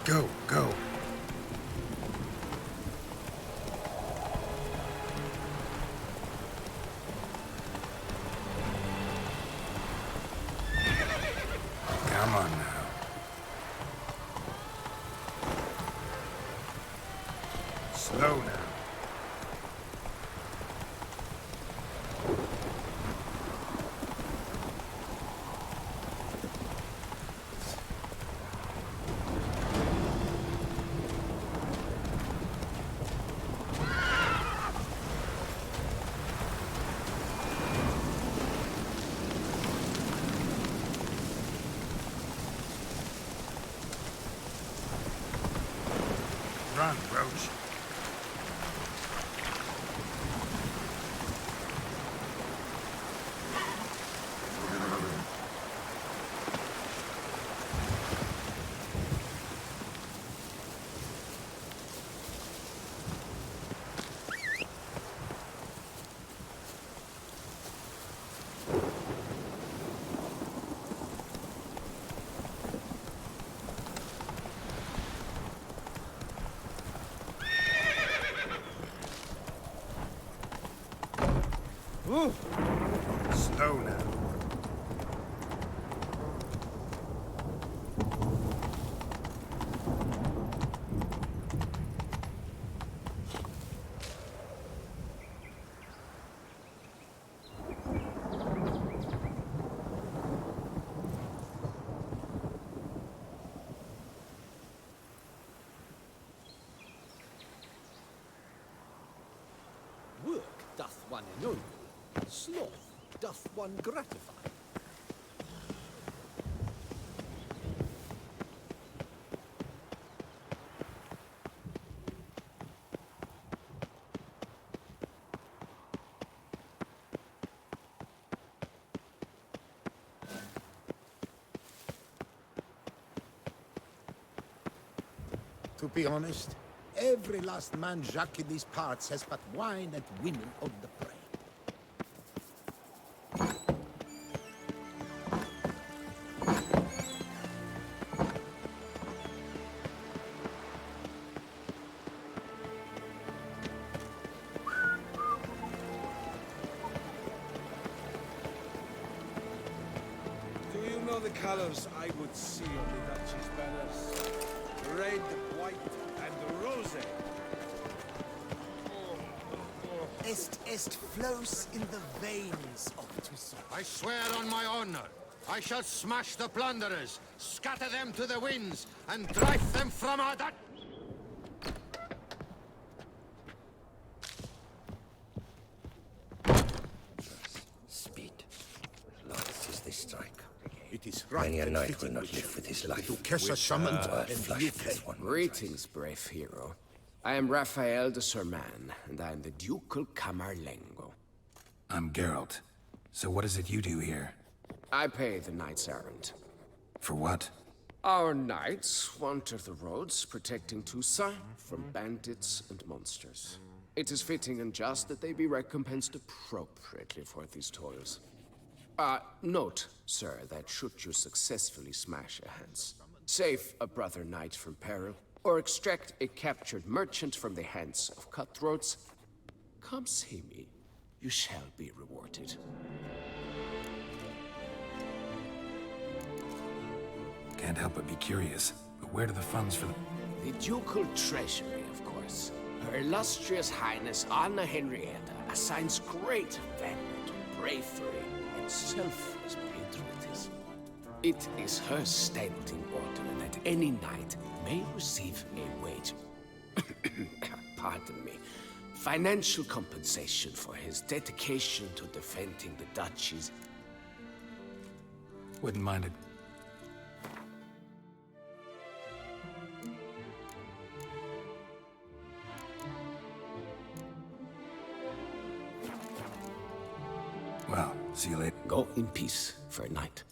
Go, go. Come on now. Slow now. Run, Roach. Ooh. Slow now. Work doth one ennoble, sloth doth one gratify. To be honest, every last man Jacques in these parts has but wine and women on the prey. Do you know the colors I would see on the Duchy's banners? Red, white, and rose. Est flows in the veins of Toussaint. I swear on my honor, I shall smash the plunderers, scatter them to the winds, and drive them from our Dutch. Speed. Lance is the strike. It is right. Many a and knight fitting will not which live with his the life. Duchessa summoned, and flush you this came. one. Greetings, brave hero. I am Raphael de Serman, and I am the Ducal Camarlengo. I'm Geralt. So what is it you do here? I pay the knights errant. For what? Our knights wander the roads, protecting Toussaint from bandits and monsters. It is fitting and just that they be recompensed appropriately for these toils. Note, sir, that should you successfully smash a Hans, save a brother knight from peril, or extract a captured merchant from the hands of cutthroats, come see me. You shall be rewarded. Can't help but be curious. But where do the funds for the... The ducal treasury, of course. Her illustrious highness Anna Henrietta assigns great value to bravery and selfless patriotism. It is her standing order that any knight may receive a wage. Pardon me. Financial compensation for his dedication to defending the duchies. Wouldn't mind it. Well, see you later. Go in peace for a night.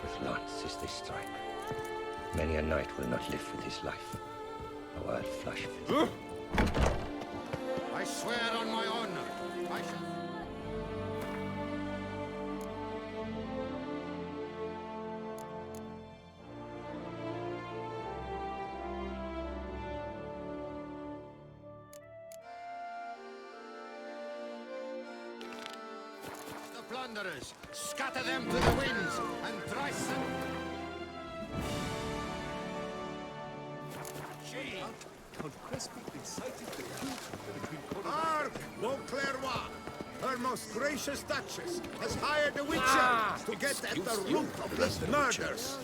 With Lance is the strike. Many a knight will not live with his life. A word flush with I swear on my honor, I shall... plunderers, scatter them to the winds, and drive them... Hark! Beauclerc! Her most gracious Duchess has hired a witcher to get at the root of these murders.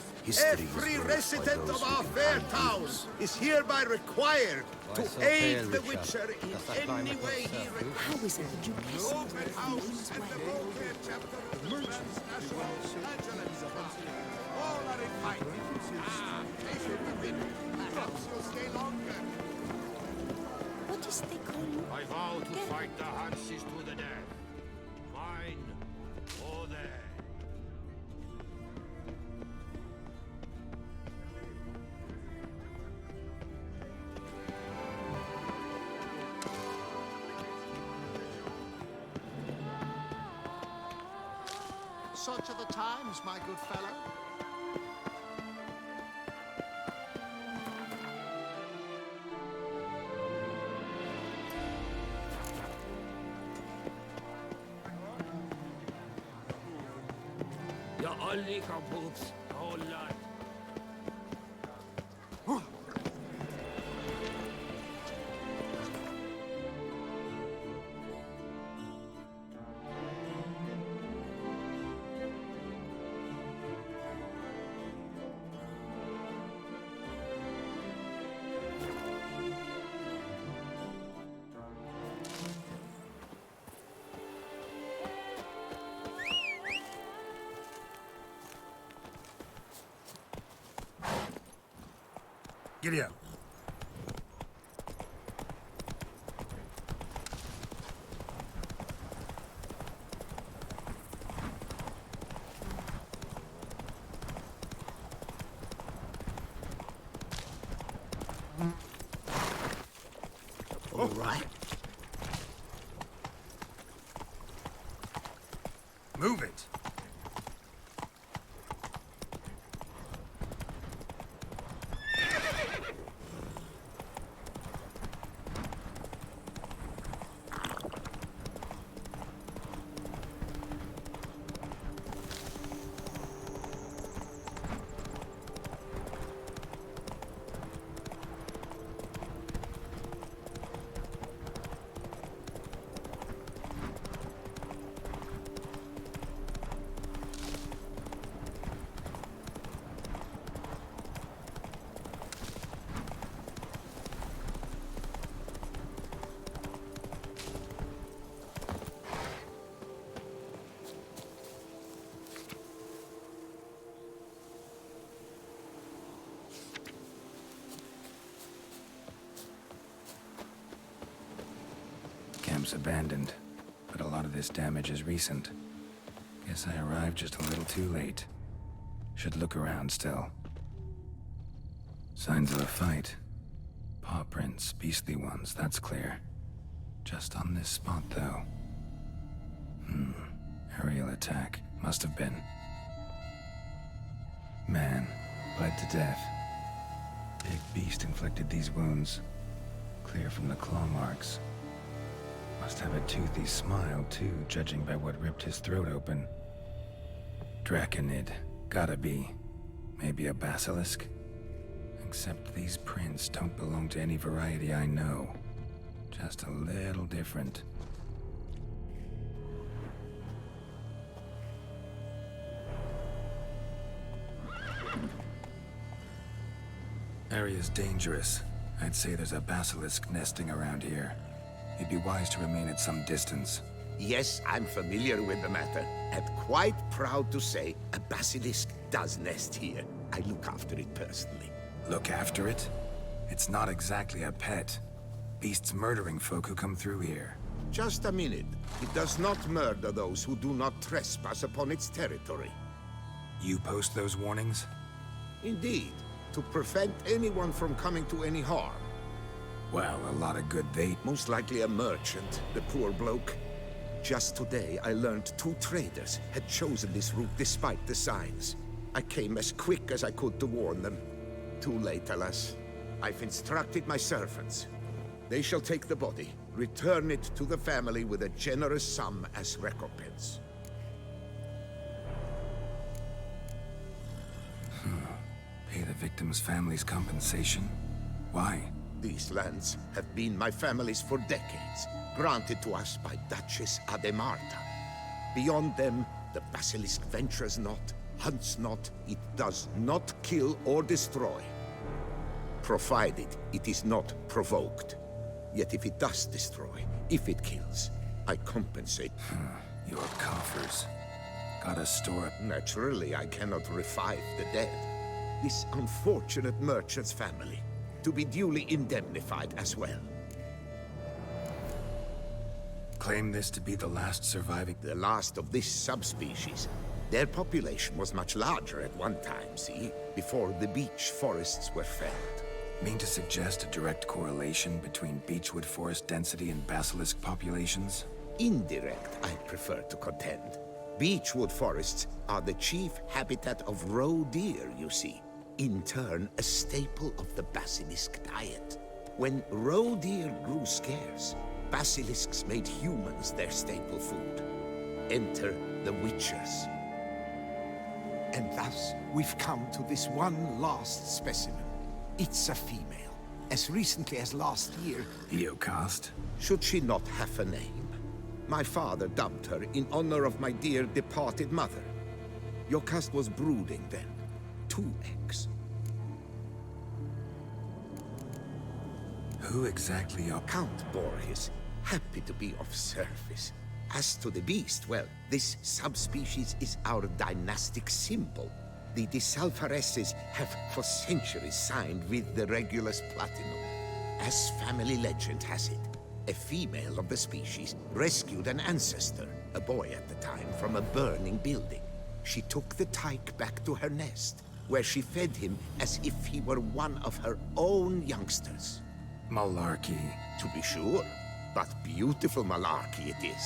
Every resident of our fair town is hereby required to aid the witcher in any way he requires. How is it that you The open house and the Beauclerc chapter of the Transnational Flagellants Club. All are invited. Patient with him. Perhaps you'll stay longer. What is they call you? I vow to fight the Hanses to the death. Mine or theirs. Such are the times, my good fellow. You're only kapooks, whole lot. Giddy up. All right. Move it. Camp's abandoned, but a lot of this damage is recent. Guess I arrived just a little too late. Should look around still. Signs of a fight. Paw prints, beastly ones, that's clear. Just on this spot, though. Aerial attack. Must have been. Man, bled to death. Big beast inflicted these wounds. Clear from the claw marks. Must have a toothy smile, too, judging by what ripped his throat open. Draconid. Gotta be. Maybe a basilisk? Except these prints don't belong to any variety I know. Just a little different. Area's dangerous. I'd say there's a basilisk nesting around here. It'd be wise to remain at some distance. Yes, I'm familiar with the matter, and quite proud to say a basilisk does nest here. I look after it personally. Look after it? It's not exactly a pet. Beasts murdering folk who come through here. Just a minute. It does not murder those who do not trespass upon its territory. You post those warnings? Indeed, to prevent anyone from coming to any harm. Well, a lot of good they... Most likely a merchant, the poor bloke. Just today, I learned 2 traders had chosen this route despite the signs. I came as quick as I could to warn them. Too late, alas. I've instructed my servants. They shall take the body, return it to the family with a generous sum as recompense. victim's family's compensation? Why? These lands have been my family's for decades, granted to us by Duchess Ademarta. Beyond them, the Basilisk ventures not, hunts not, it does not kill or destroy. Provided it is not provoked. Yet if it does destroy, if it kills, I compensate. Your coffers. Gotta store up. Naturally, I cannot revive the dead. This unfortunate merchant's family, to be duly indemnified as well. Claim this to be the last surviving... The last of this subspecies. Their population was much larger at one time, see? Before the beech forests were felled. Mean to suggest a direct correlation between beechwood forest density and basilisk populations? Indirect, I prefer to contend. Beechwood forests are the chief habitat of roe deer, you see. In turn, a staple of the basilisk diet. When roe deer grew scarce, basilisks made humans their staple food. Enter the witchers. And thus, we've come to this one last specimen. It's a female. As recently as last year... Eocost? Should she not have a name? My father dubbed her in honor of my dear departed mother. Eocost was brooding then. 2 eggs. Who exactly are... Count Borges. Happy to be of service. As to the beast, well, this subspecies is our dynastic symbol. The Disalfareses have for centuries signed with the Regulus Platinum. As family legend has it, a female of the species rescued an ancestor, a boy at the time, from a burning building. She took the tyke back to her nest, where she fed him as if he were one of her own youngsters. Malarkey. To be sure, but beautiful malarkey it is.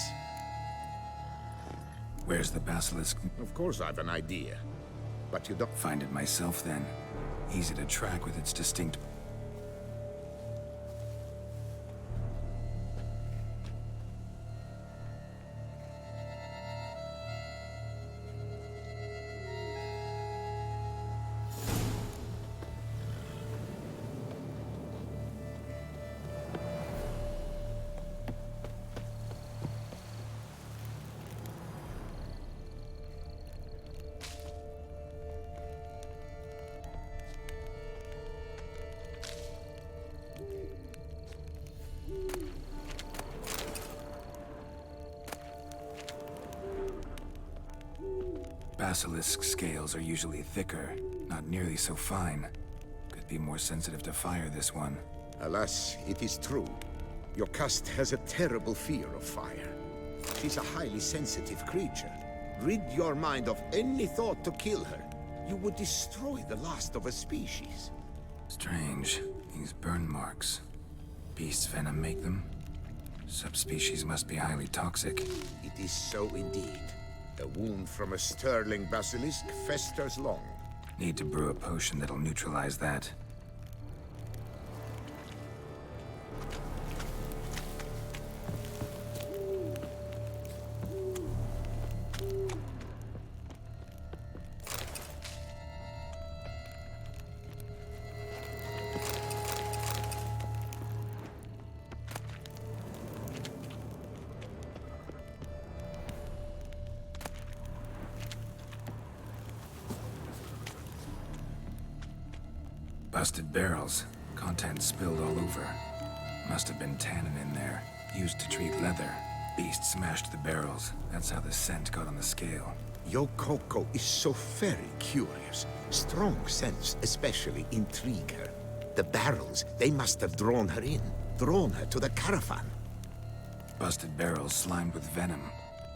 Where's the basilisk? Of course I've an idea. But you don't... Find it myself, then. Easy to track with its distinct... Basilisk scales are usually thicker, not nearly so fine. Could be more sensitive to fire, this one. Alas, it is true. Eocost has a terrible fear of fire. She's a highly sensitive creature. Rid your mind of any thought to kill her. You would destroy the last of a species. Strange. These burn marks. Beast's venom make them? Subspecies must be highly toxic. It is so indeed. A wound from a sterling basilisk festers long. Need to brew a potion that'll neutralize that. Busted barrels. Contents spilled all over. Must have been tannin in there. Used to treat leather. Beast smashed the barrels. That's how the scent got on the scale. Yokoko is so very curious. Strong scents especially intrigue her. The barrels, they must have drawn her in. Drawn her to the caravan. Busted barrels slimed with venom.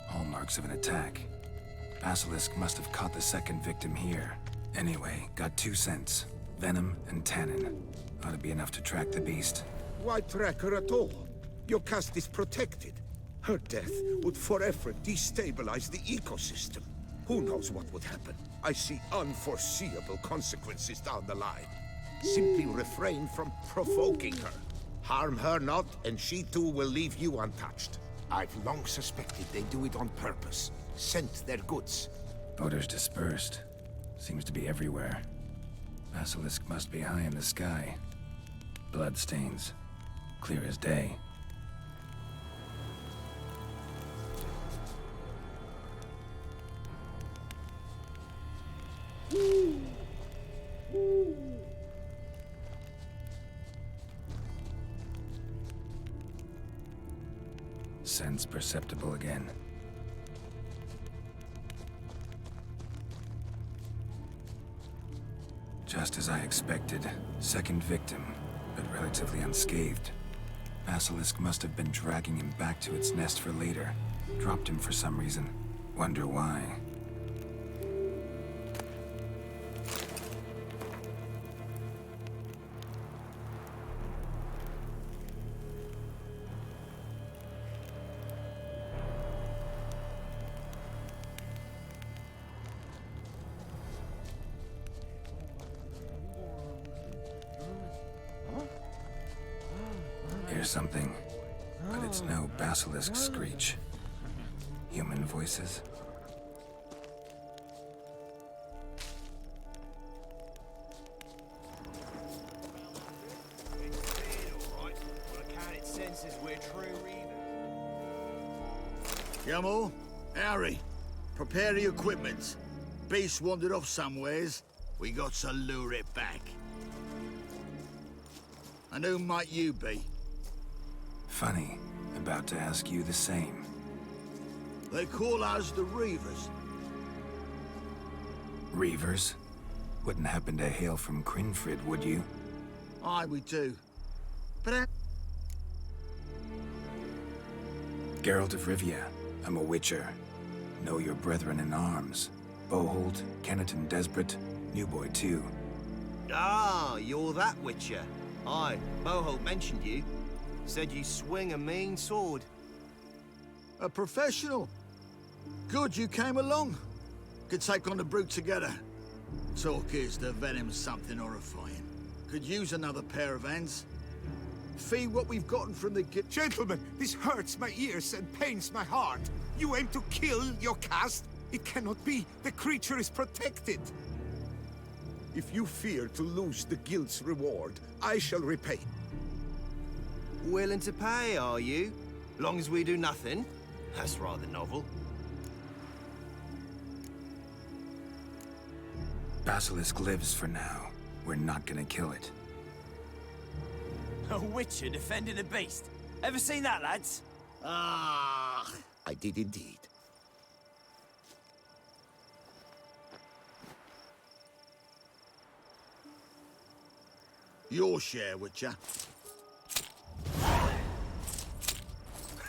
Hallmarks of an attack. Basilisk must have caught the second victim here. Anyway, got 2 scents. Venom and tannin. Ought to be enough to track the beast. Why track her at all? Eocost is protected. Her death would forever destabilize the ecosystem. Who knows what would happen? I see unforeseeable consequences down the line. Simply refrain from provoking her. Harm her not, and she too will leave you untouched. I've long suspected they do it on purpose. Scent their goods. Odors dispersed. Seems to be everywhere. Basilisk must be high in the sky. Bloodstains. Clear as day. Sense perceptible again. Just as I expected. Second victim, but relatively unscathed. Basilisk must have been dragging him back to its nest for later. Dropped him for some reason. Wonder why. Hear something, but it's no basilisk screech. Human voices. Yamal, Harry, prepare the equipment. Beast wandered off somewheres. We got to lure it back. And who might you be? Funny. About to ask you the same. They call us the Reavers. Reavers? Wouldn't happen to hail from Crinfrid, would you? Aye, we do. But Geralt of Rivia. I'm a witcher. Know your brethren in arms. Boholt, Kenneton Desperate, New Boy too. Ah, you're that witcher. Aye, Boholt mentioned you. Said you swing a mean sword. a professional. Good you came along. Could take on the brute together. Talk is the venom's something horrifying. Could use another pair of hands. Fee what we've gotten from the Gentlemen, this hurts my ears and pains my heart. You aim to kill your caste? It cannot be. The creature is protected. If you fear to lose the guild's reward, I shall repay. Willing to pay, are you? Long as we do nothing? That's rather novel. Basilisk lives for now. We're not gonna kill it. A witcher defending a beast. Ever seen that, lads? Ah, I did indeed. Your share, Witcher.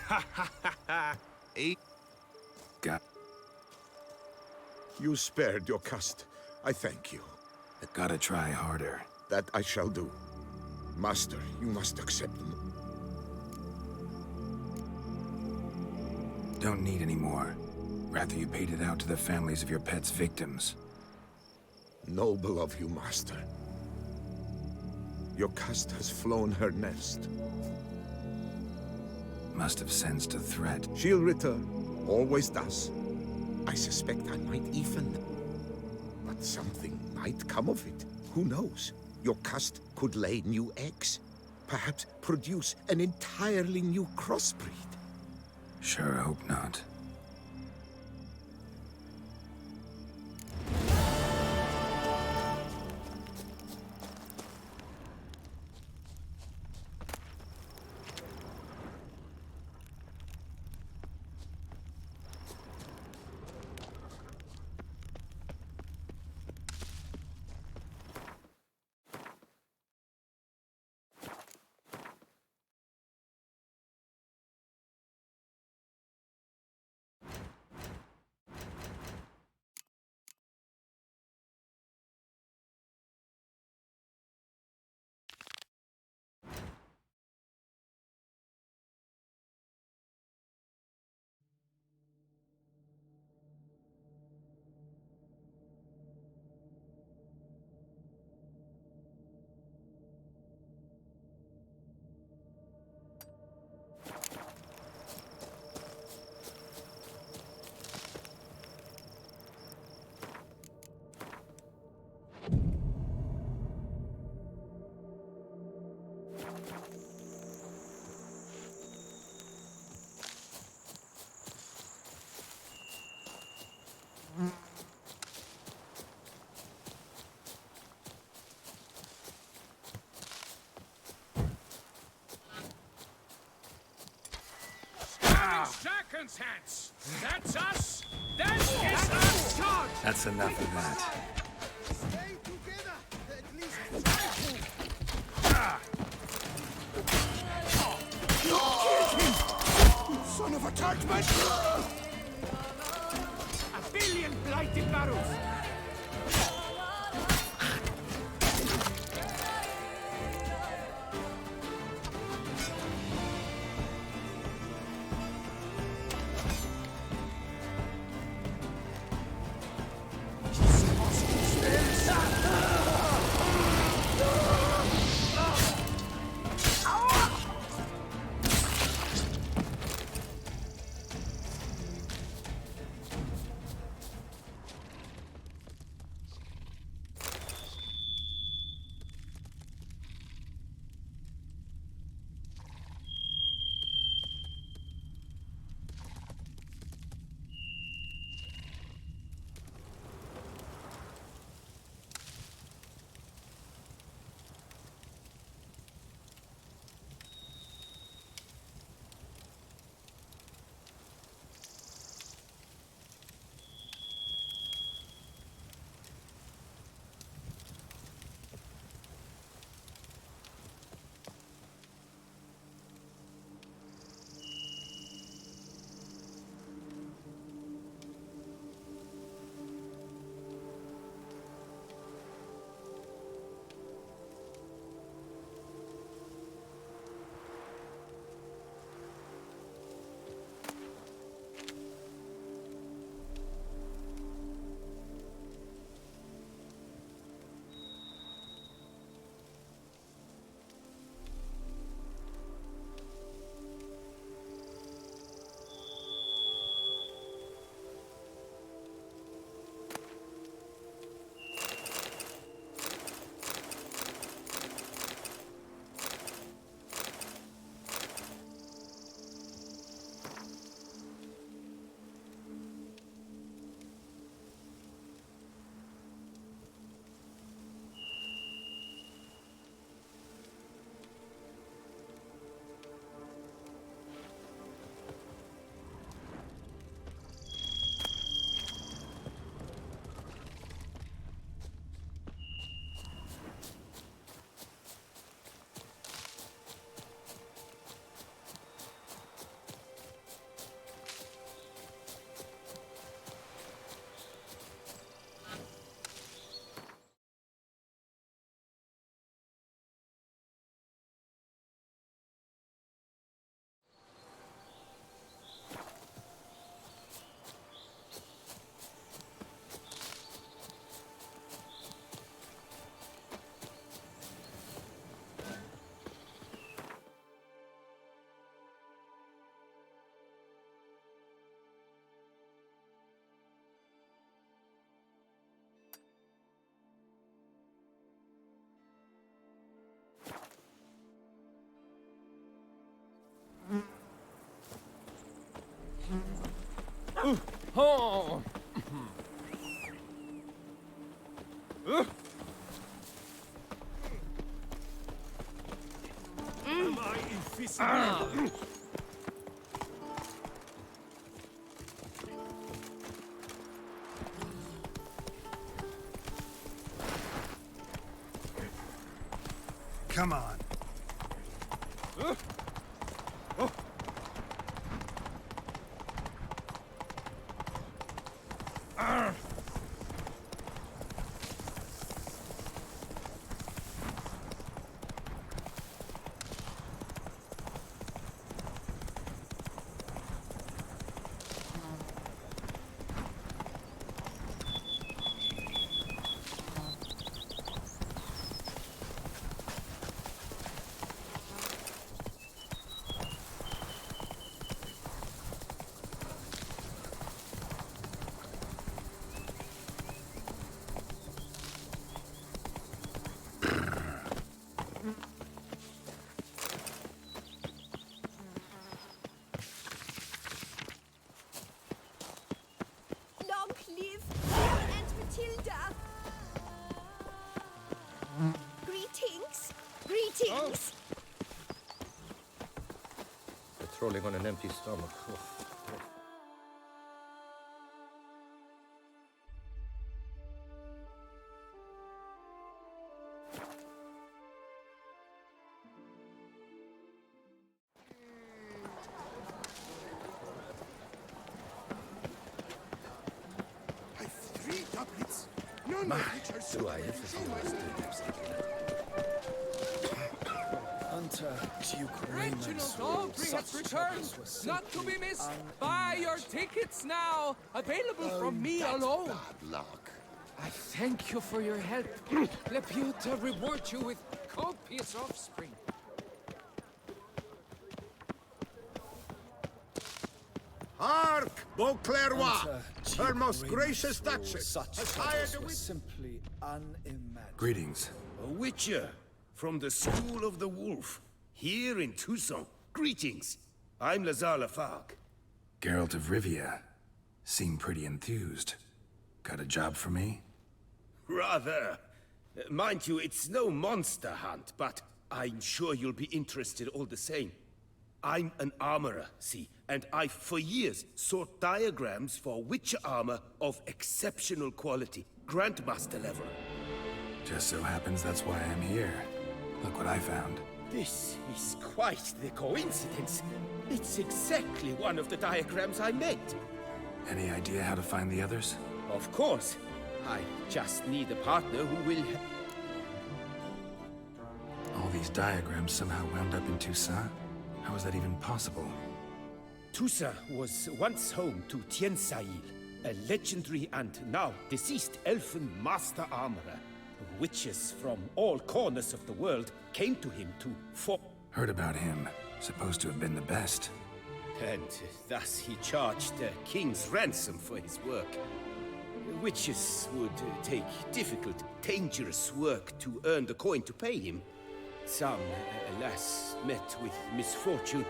Ha ha ha ha! Eat. Got. You spared your caste. I thank you. Gotta try harder. That I shall do. Master, you must accept them. Don't need any more. Rather you paid it out to the families of your pet's victims. Noble of you, Master. Your caste has flown her nest. Must have sensed a threat. She'll return. Always does. I suspect I might even... But something might come of it. Who knows? Your caste could lay new eggs. Perhaps produce an entirely new crossbreed. Sure hope not. seconds hence. That's us. That is our charge. That's enough of that. Stay together. At least try to. You killed him! You son of a Tartman! A billion blighted barrels. Oh. Am I invisible? Come on. Long live Leon and Matilda! Greetings! Greetings! Patrolling on an empty stomach. Oh. Stop it! None of which are so Do I ever feel like doing something? Hunter Duke Reginald Audrey has returned, not to be missed. Buy your tickets now. Available from me alone. Bad luck. I thank you for your help. Leputa reward you with copious offspring. Hark, Beauclervois! Her most gracious Duchess has hired a witch. Simply unimaginable. Greetings. A witcher from the School of the Wolf, here in Tucson. Greetings. I'm Lazar Lafargue. Geralt of Rivia. Seem pretty enthused. Got a job for me? Rather. Mind you, it's no monster hunt, but I'm sure you'll be interested all the same. I'm an armorer, see, and I've for years sought diagrams for witcher armor of exceptional quality, Grandmaster level. Just so happens that's why I'm here. Look what I found. This is quite the coincidence. It's exactly one of the diagrams I made. Any idea how to find the others? Of course. I just need a partner who will... All these diagrams somehow wound up in Toussaint? How is that even possible? Toussaint was once home to Tiensail, a legendary and now deceased elfin master armorer. Witches from all corners of the world came to him to Heard about him. Supposed to have been the best. And thus he charged a king's ransom for his work. Witches would take difficult, dangerous work to earn the coin to pay him. Some, alas, met with misfortune,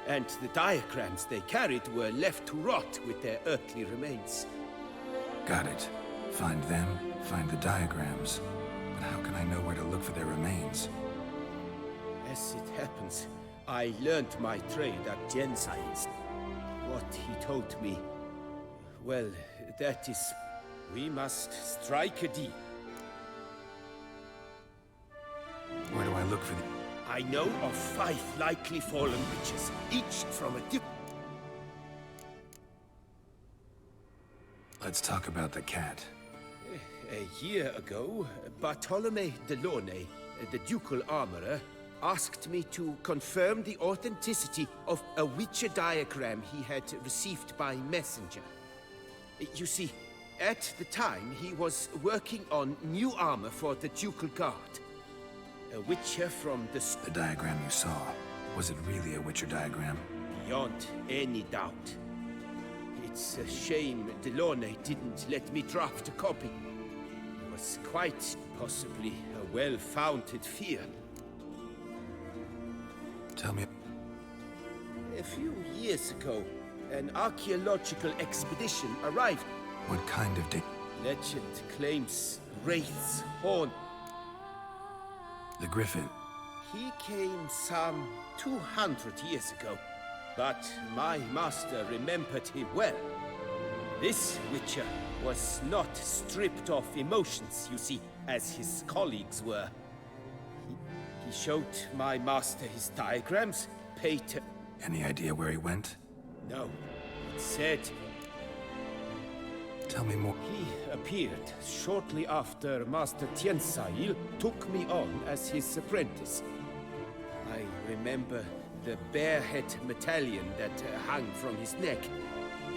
and the diagrams they carried were left to rot with their earthly remains. Got it. Find them, find the diagrams. But how can I know where to look for their remains? As it happens, I learned my trade at Tiensail's. What he told me... well, that is... we must strike a deal. Where do I look for the... I know of 5 likely fallen witches, each from a different... Let's talk about the cat. A year ago, Bartolome de Launay, the ducal armorer, asked me to confirm the authenticity of a witcher diagram he had received by messenger. You see, at the time he was working on new armor for the ducal guard. A witcher from the... The diagram you saw, was it really a witcher diagram? Beyond any doubt. It's a shame Delaunay didn't let me draft a copy. It was quite possibly a well-founded fear. Tell me... A few years ago, an archaeological expedition arrived. What kind of Legend claims wraiths haunt. The Griffin. He came some 200 years ago, but my master remembered him well. This witcher was not stripped of emotions, you see, as his colleagues were. He showed my master his diagrams, paid... Any idea where he went? No. It said... Tell me more. He appeared shortly after Master Tiensail took me on as his apprentice. I remember the bear-head medallion that hung from his neck.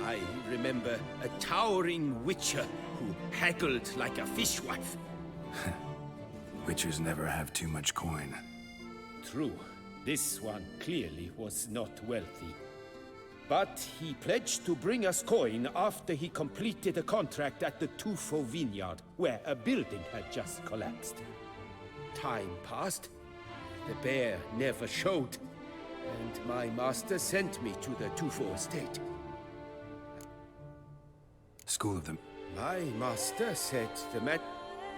I remember a towering witcher who haggled like a fishwife. Witchers never have too much coin. True. This one clearly was not wealthy. But he pledged to bring us coin after he completed a contract at the Tufo vineyard, where a building had just collapsed. Time passed. The bear never showed. And my master sent me to the Tufo estate. School of them. My master said the man...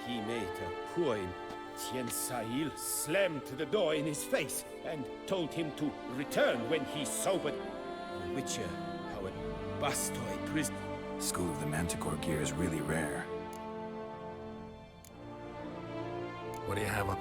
He made a point. Tiensail slammed the door in his face and told him to return when he sobered. The witcher, how a Bastoy prison... School of the Manticore gear is really rare. What do you have up?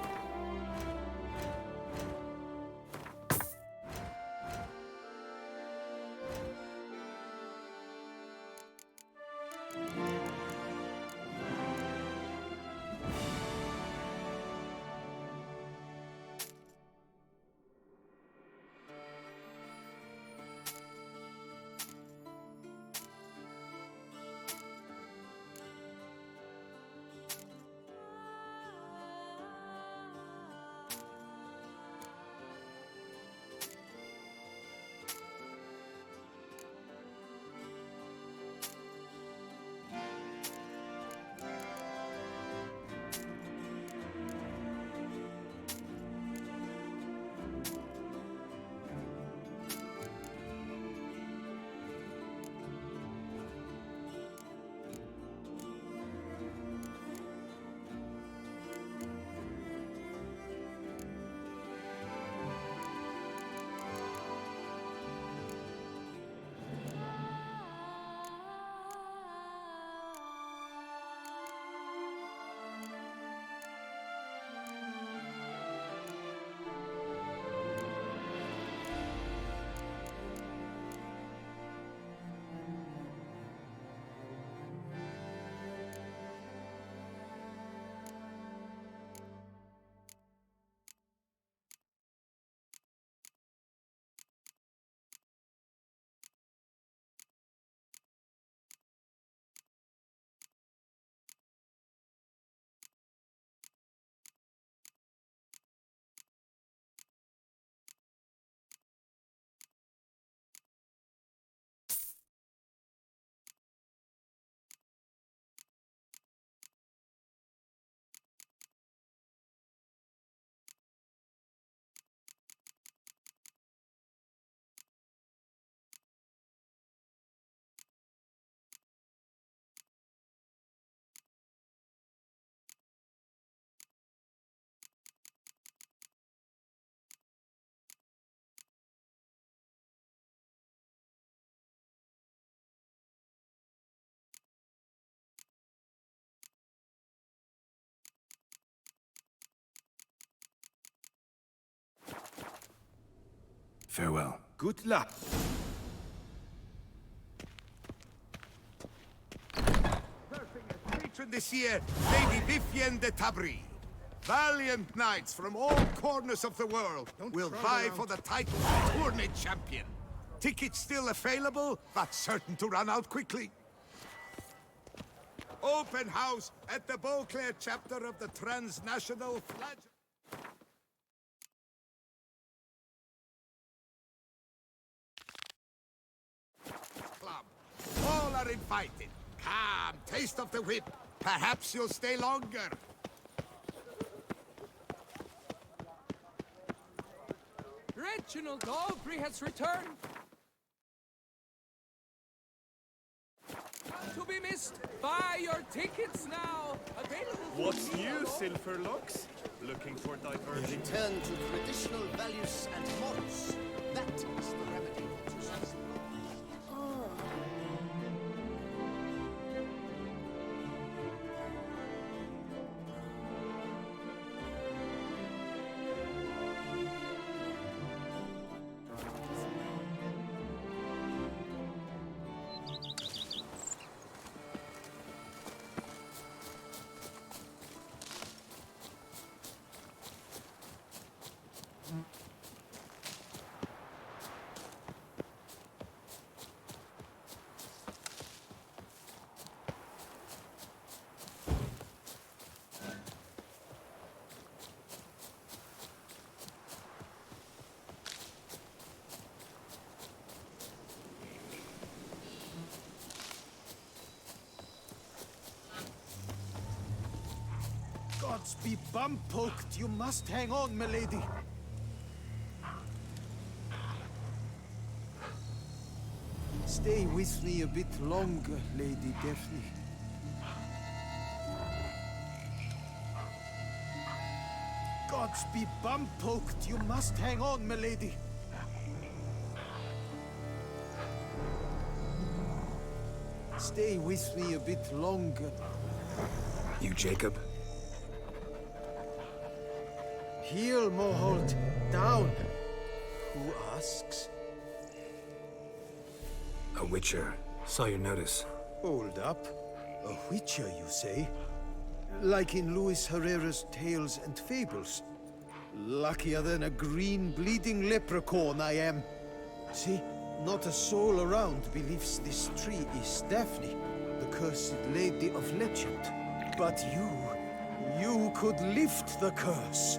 Farewell. Good luck. Patron this year, Lady Vivienne de Tabry. Valiant knights from all corners of the world will vie for the title of tourney champion. Tickets still available, but certain to run out quickly. Open house at the Beauclair chapter of the Transnational Flag Club. All are invited. Come, taste of the whip. Perhaps you'll stay longer. Reginald Aubrey has returned. Not to be missed. Buy your tickets now. Available. What's new, Silverlocks? Looking for diversion? Return to traditional values and morals. That is the remedy for socialism. Gods be bum-poked. You must hang on, milady. Stay with me a bit longer, Lady Daphne. Gods be bum-poked. You must hang on, milady. Stay with me a bit longer. You Jacob? Heel, Moholt. Down. Who asks? A witcher. Saw your notice. Hold up. A witcher, you say? Like in Luis Herrera's Tales and Fables. Luckier than a green, bleeding leprechaun I am. See? Not a soul around believes this tree is Daphne, the cursed lady of legend. But you could lift the curse.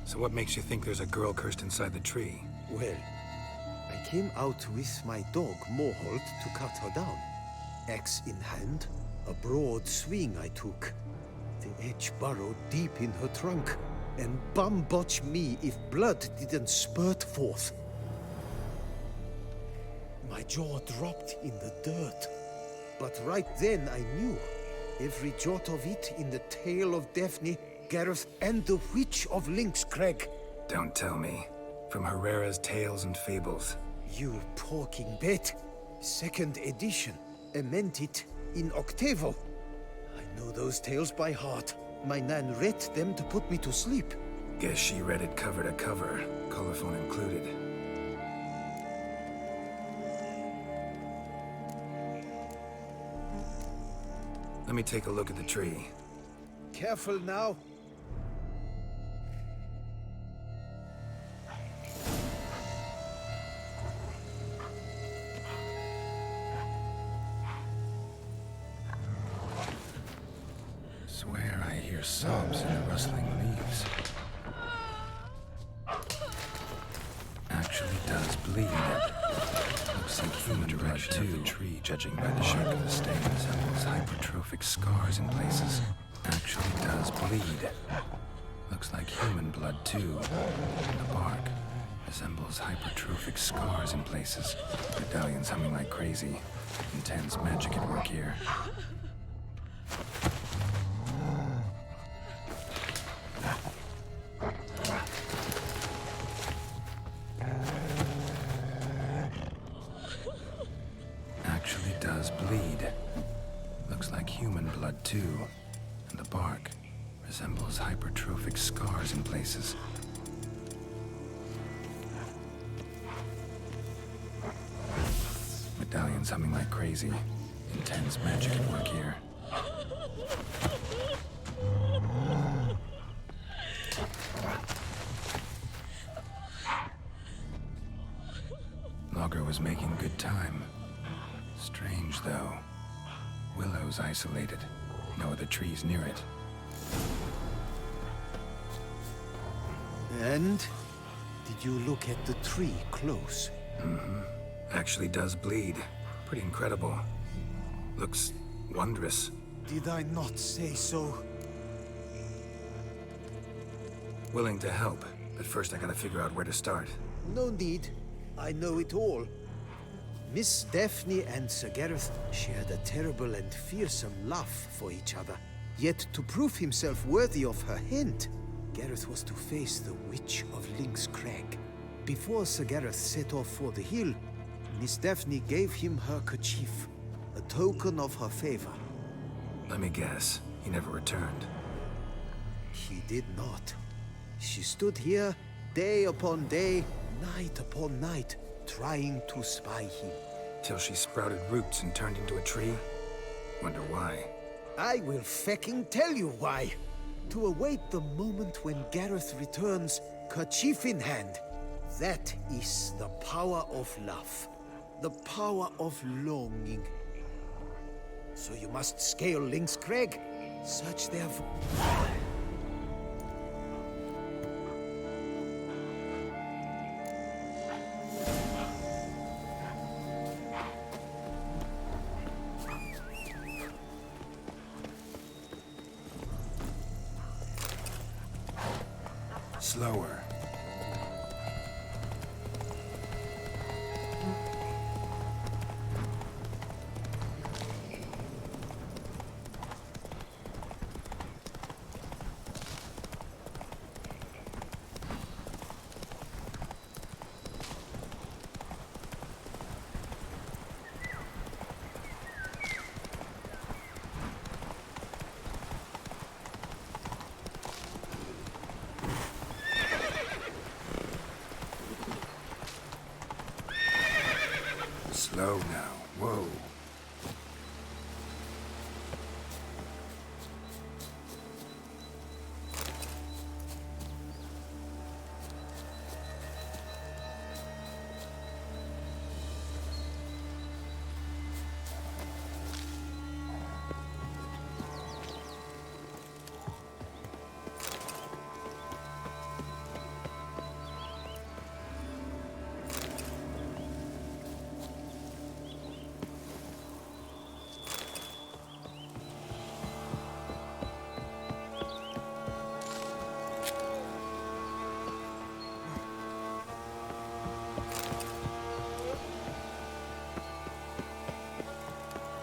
So what makes you think there's a girl cursed inside the tree? Well, I came out with my dog, Moholt, to cut her down. Axe in hand, a broad swing I took. The edge burrowed deep in her trunk, and bum-botch me if blood didn't spurt forth. My jaw dropped in the dirt. But right then I knew. Every jot of it in the tale of Daphne, Gareth, and the Witch of Lynx Crag. Don't tell me. From Herrera's Tales and Fables. You porking bet. Second edition. Amended in octavo. I know those tales by heart. My nan read them to put me to sleep. Guess she read it cover to cover, colophon included. Let me take a look at the tree. Careful now. Swear I hear sobs in the rustling leaves. Actually does bleed. Looks like human blood too. The tree, judging by the shape of the stem, resembles hypertrophic scars in places. Actually does bleed. Looks like human blood too. The bark resembles hypertrophic scars in places. Medallion's humming like crazy. Intense magic at work here. Actually does bleed. Looks like human blood too. And the bark resembles hypertrophic scars in places. Medallions humming like crazy. Intense magic at work here. Logger was making good time. Strange, though. Willow's isolated. No other trees near it. And? Did you look at the tree close? Mm-hmm. Actually does bleed. Pretty incredible. Looks wondrous. Did I not say so? Willing to help, but first I gotta figure out where to start. No need. I know it all. Miss Daphne and Sir Gareth shared a terrible and fearsome love for each other. Yet to prove himself worthy of her hand, Gareth was to face the Witch of Lynx Crag. Before Sir Gareth set off for the hill, Miss Daphne gave him her kerchief, a token of her favor. Let me guess, he never returned. He did not. She stood here, day upon day, night upon night, trying to spy him. Till she sprouted roots and turned into a tree? Wonder why. I will fecking tell you why. To await the moment when Gareth returns, kerchief in hand. That is the power of love. The power of longing. So you must scale Lynx Crag. Search there for... Slower. Slow now. Whoa.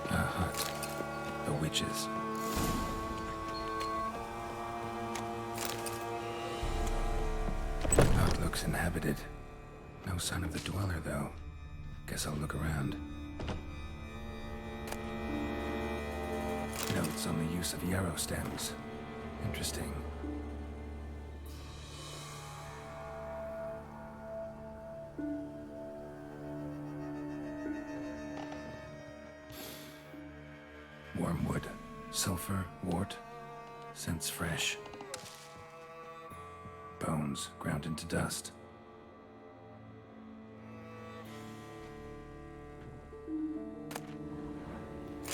A hut. The witches. Hut looks inhabited. No sign of the dweller, though. Guess I'll look around. Notes on the use of yarrow stems. Interesting. Wormwood, sulfur, wart, scents fresh. Bones ground into dust.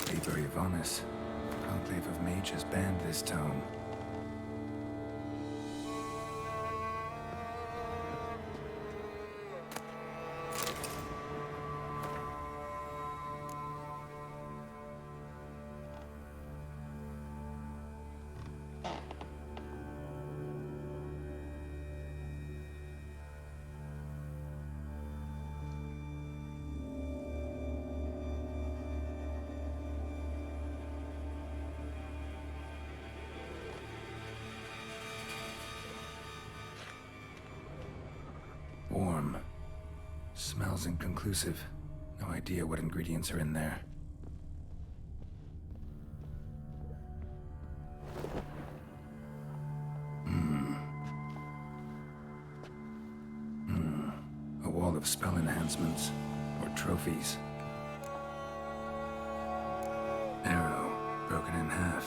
Liber Ivanis, conclave of mages banned this tome. Warm. Smells inconclusive. No idea what ingredients are in there. enhancements or trophies. Arrow, broken in half.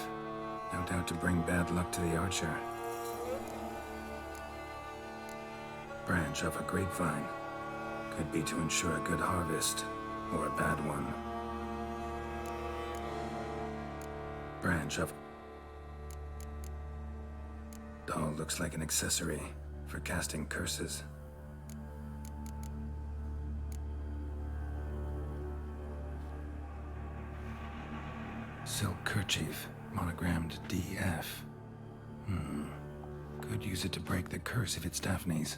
No doubt to bring bad luck to the archer. Branch of a grapevine. Could be to ensure a good harvest, or a bad one. Branch of... All looks like an accessory for casting curses. Silk kerchief, monogrammed DF. Could use it to break the curse if it's Daphne's.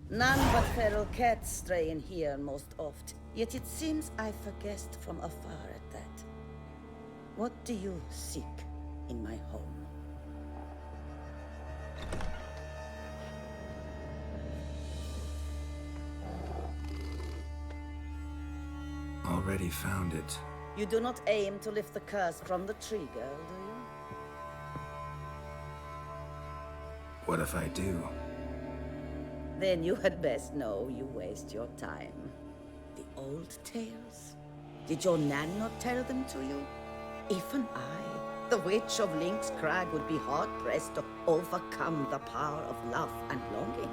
None but feral cats stray in here most oft. Yet it seems I've guessed from afar at that. What do you seek in my home? Already found it. You do not aim to lift the curse from the tree, girl, do you? What if I do? Then you had best know you waste your time. The old tales? Did your Nan not tell them to you? Even I, the witch of Link's Crag, would be hard-pressed to overcome the power of love and longing.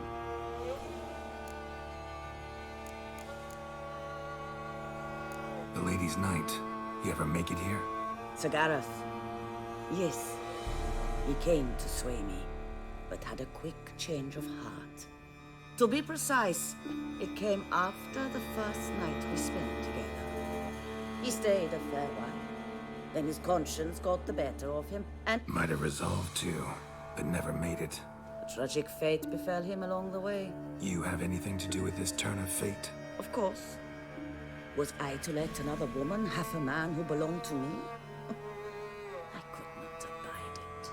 The Lady's Night. You ever make it here? Sir Gareth. Yes. He came to sway me, but had a quick change of heart. To be precise, it came after the first night we spent together. He stayed a fair while. Then his conscience got the better of him, and... Might have resolved to, but never made it. A tragic fate befell him along the way. You have anything to do with this turn of fate? Of course. Was I to let another woman have a man who belonged to me? I could not abide it.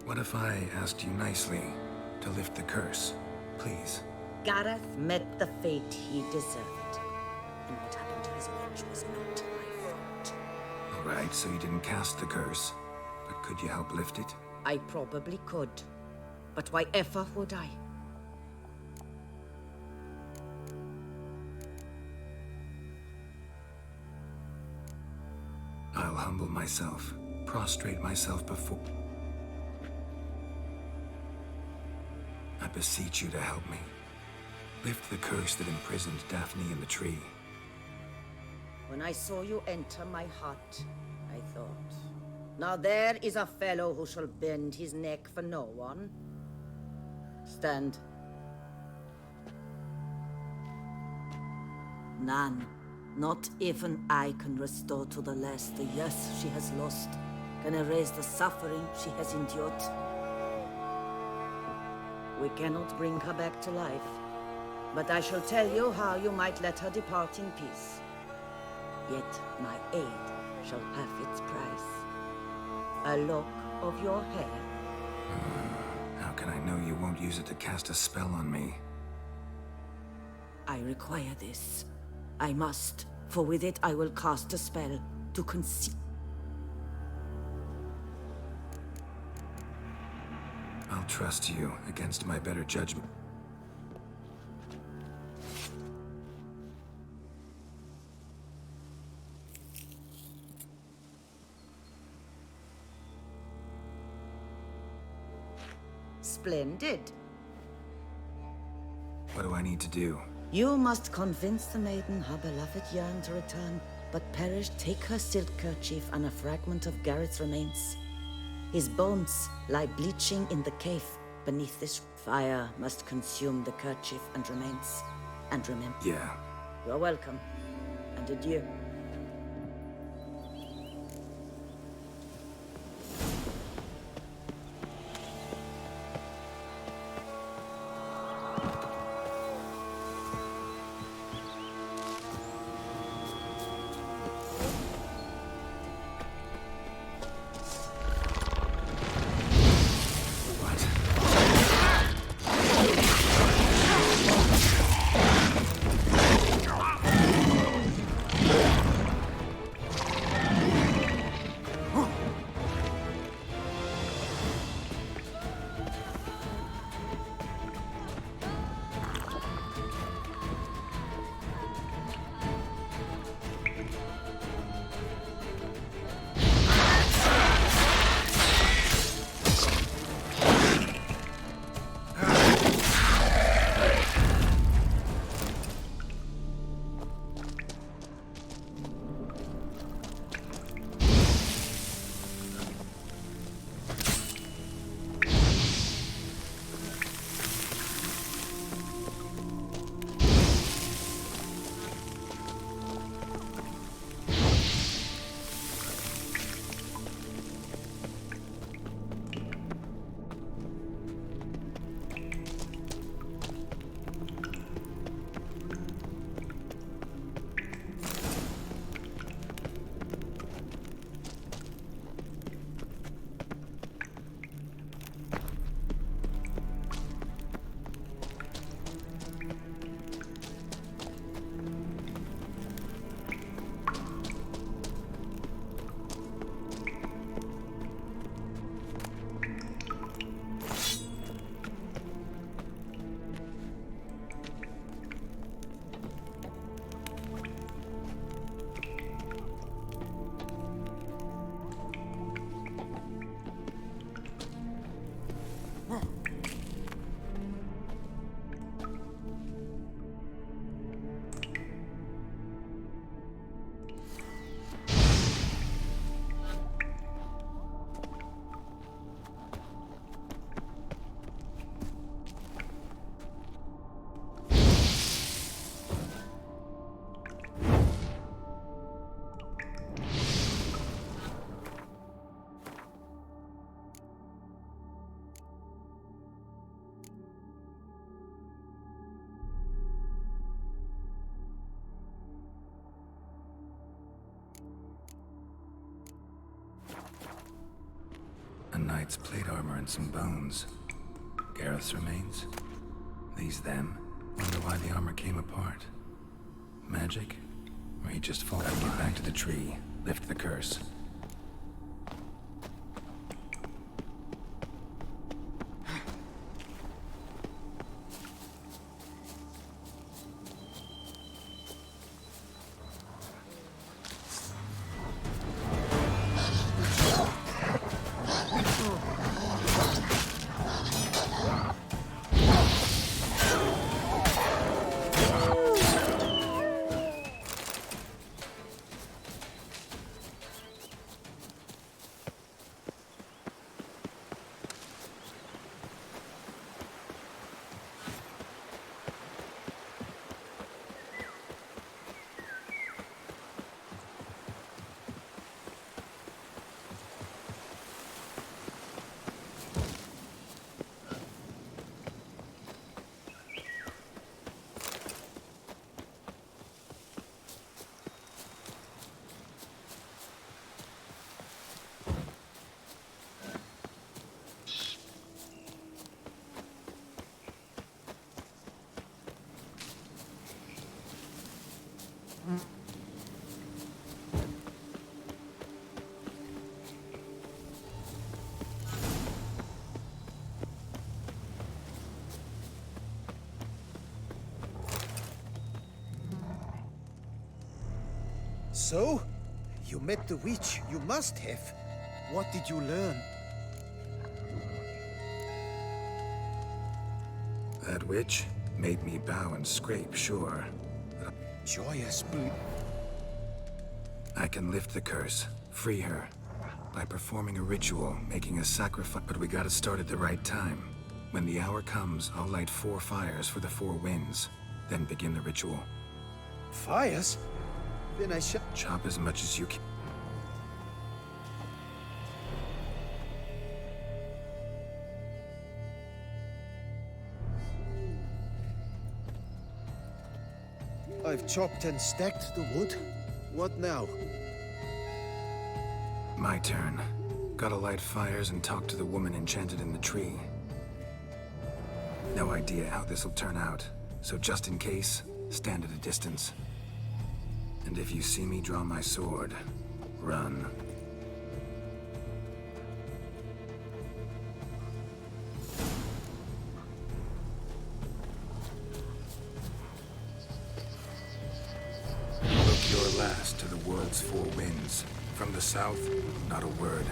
What if I asked you nicely to lift the curse, please? Gareth met the fate he deserved. And what happened to his watch was not my fault. All right, so you didn't cast the curse, but could you help lift it? I probably could. But why ever would I? I'll humble myself, prostrate myself before... I beseech you to help me. Lift the curse that imprisoned Daphne in the tree. When I saw you enter my heart, I thought, now there is a fellow who shall bend his neck for no one. Stand. None. Not even I can restore to the lass the years she has lost, can erase the suffering she has endured. We cannot bring her back to life, but I shall tell you how you might let her depart in peace. Yet my aid shall have its price. A lock of your hair. How can I know you won't use it to cast a spell on me? I require this. I must, for with it I will cast a spell to conceal. I'll trust you against my better judgment. Splendid. What do I need to do? You must convince the maiden her beloved yearned to return, but perished. Take her silk kerchief and a fragment of Gareth's remains. His bones lie bleaching in the cave beneath this fire. Must consume the kerchief and remains. And remember. Yeah. You're welcome. And adieu. knight's plate armor and some bones. Gareth's remains? These them? Wonder why the armor came apart. Magic? Or he just fought? Gotta get back to the tree. Lift the curse. So? You met the witch. You must have. What did you learn? That witch made me bow and scrape, sure. Joyous blue. I can lift the curse, free her, by performing a ritual, making a sacrifice. But we gotta start at the right time. When the hour comes, I'll light 4 fires for the 4 winds, then begin the ritual. Fires? Then I shall chop as much as you can. I've chopped and stacked the wood. What now? My turn. Gotta light fires and talk to the woman enchanted in the tree. No idea how this'll turn out, so just in case, stand at a distance. And if you see me draw my sword, run. Look your last to the world's 4 winds. From the south, not a word.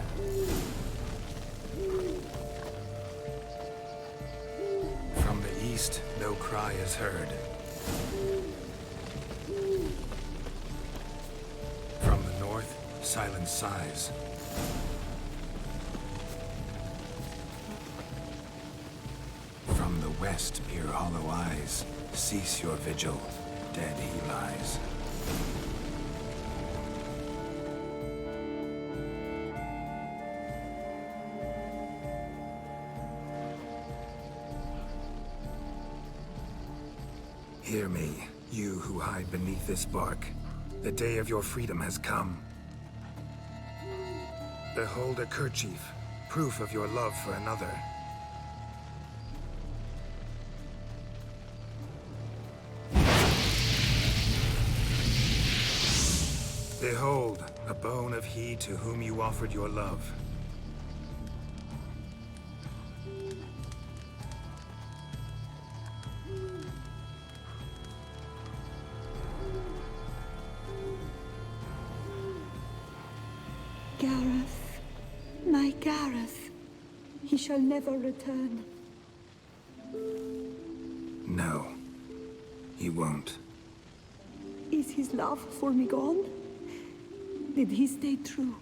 From the east, no cry is heard. From the north, silent sighs. From the west, peer hollow eyes. Cease your vigil, dead he lies. Hear me, you who hide beneath this bark. The day of your freedom has come. Behold a kerchief, proof of your love for another. Behold, a bone of he to whom you offered your love. Gareth, my Gareth, he shall never return. No, he won't. Is his love for me gone? Did he stay true?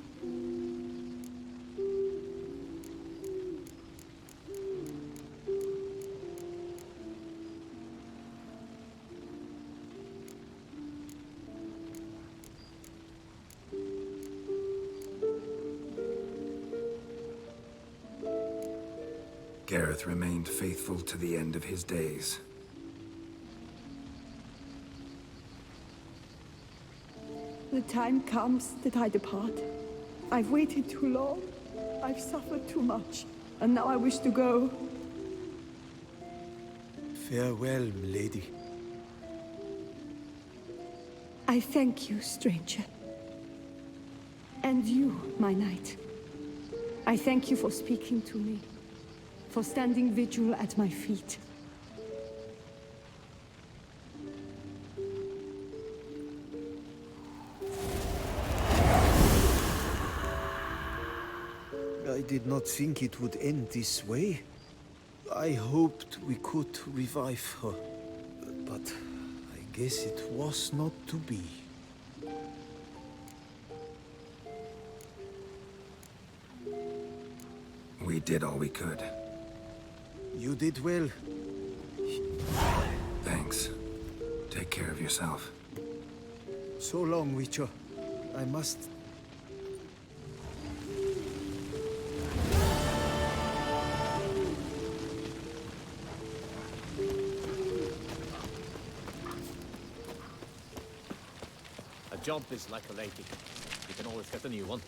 Gareth remained faithful to the end of his days. The time comes that I depart. I've waited too long. I've suffered too much, and now I wish to go. Farewell, milady. I thank you, stranger. And you, my knight. I thank you for speaking to me, for standing vigil at my feet. I did not think it would end this way. I hoped we could revive her, but I guess it was not to be. We did all we could. You did well. Thanks. Take care of yourself. So long, Witcher. I must... A job is like a lady. You can always get a new one.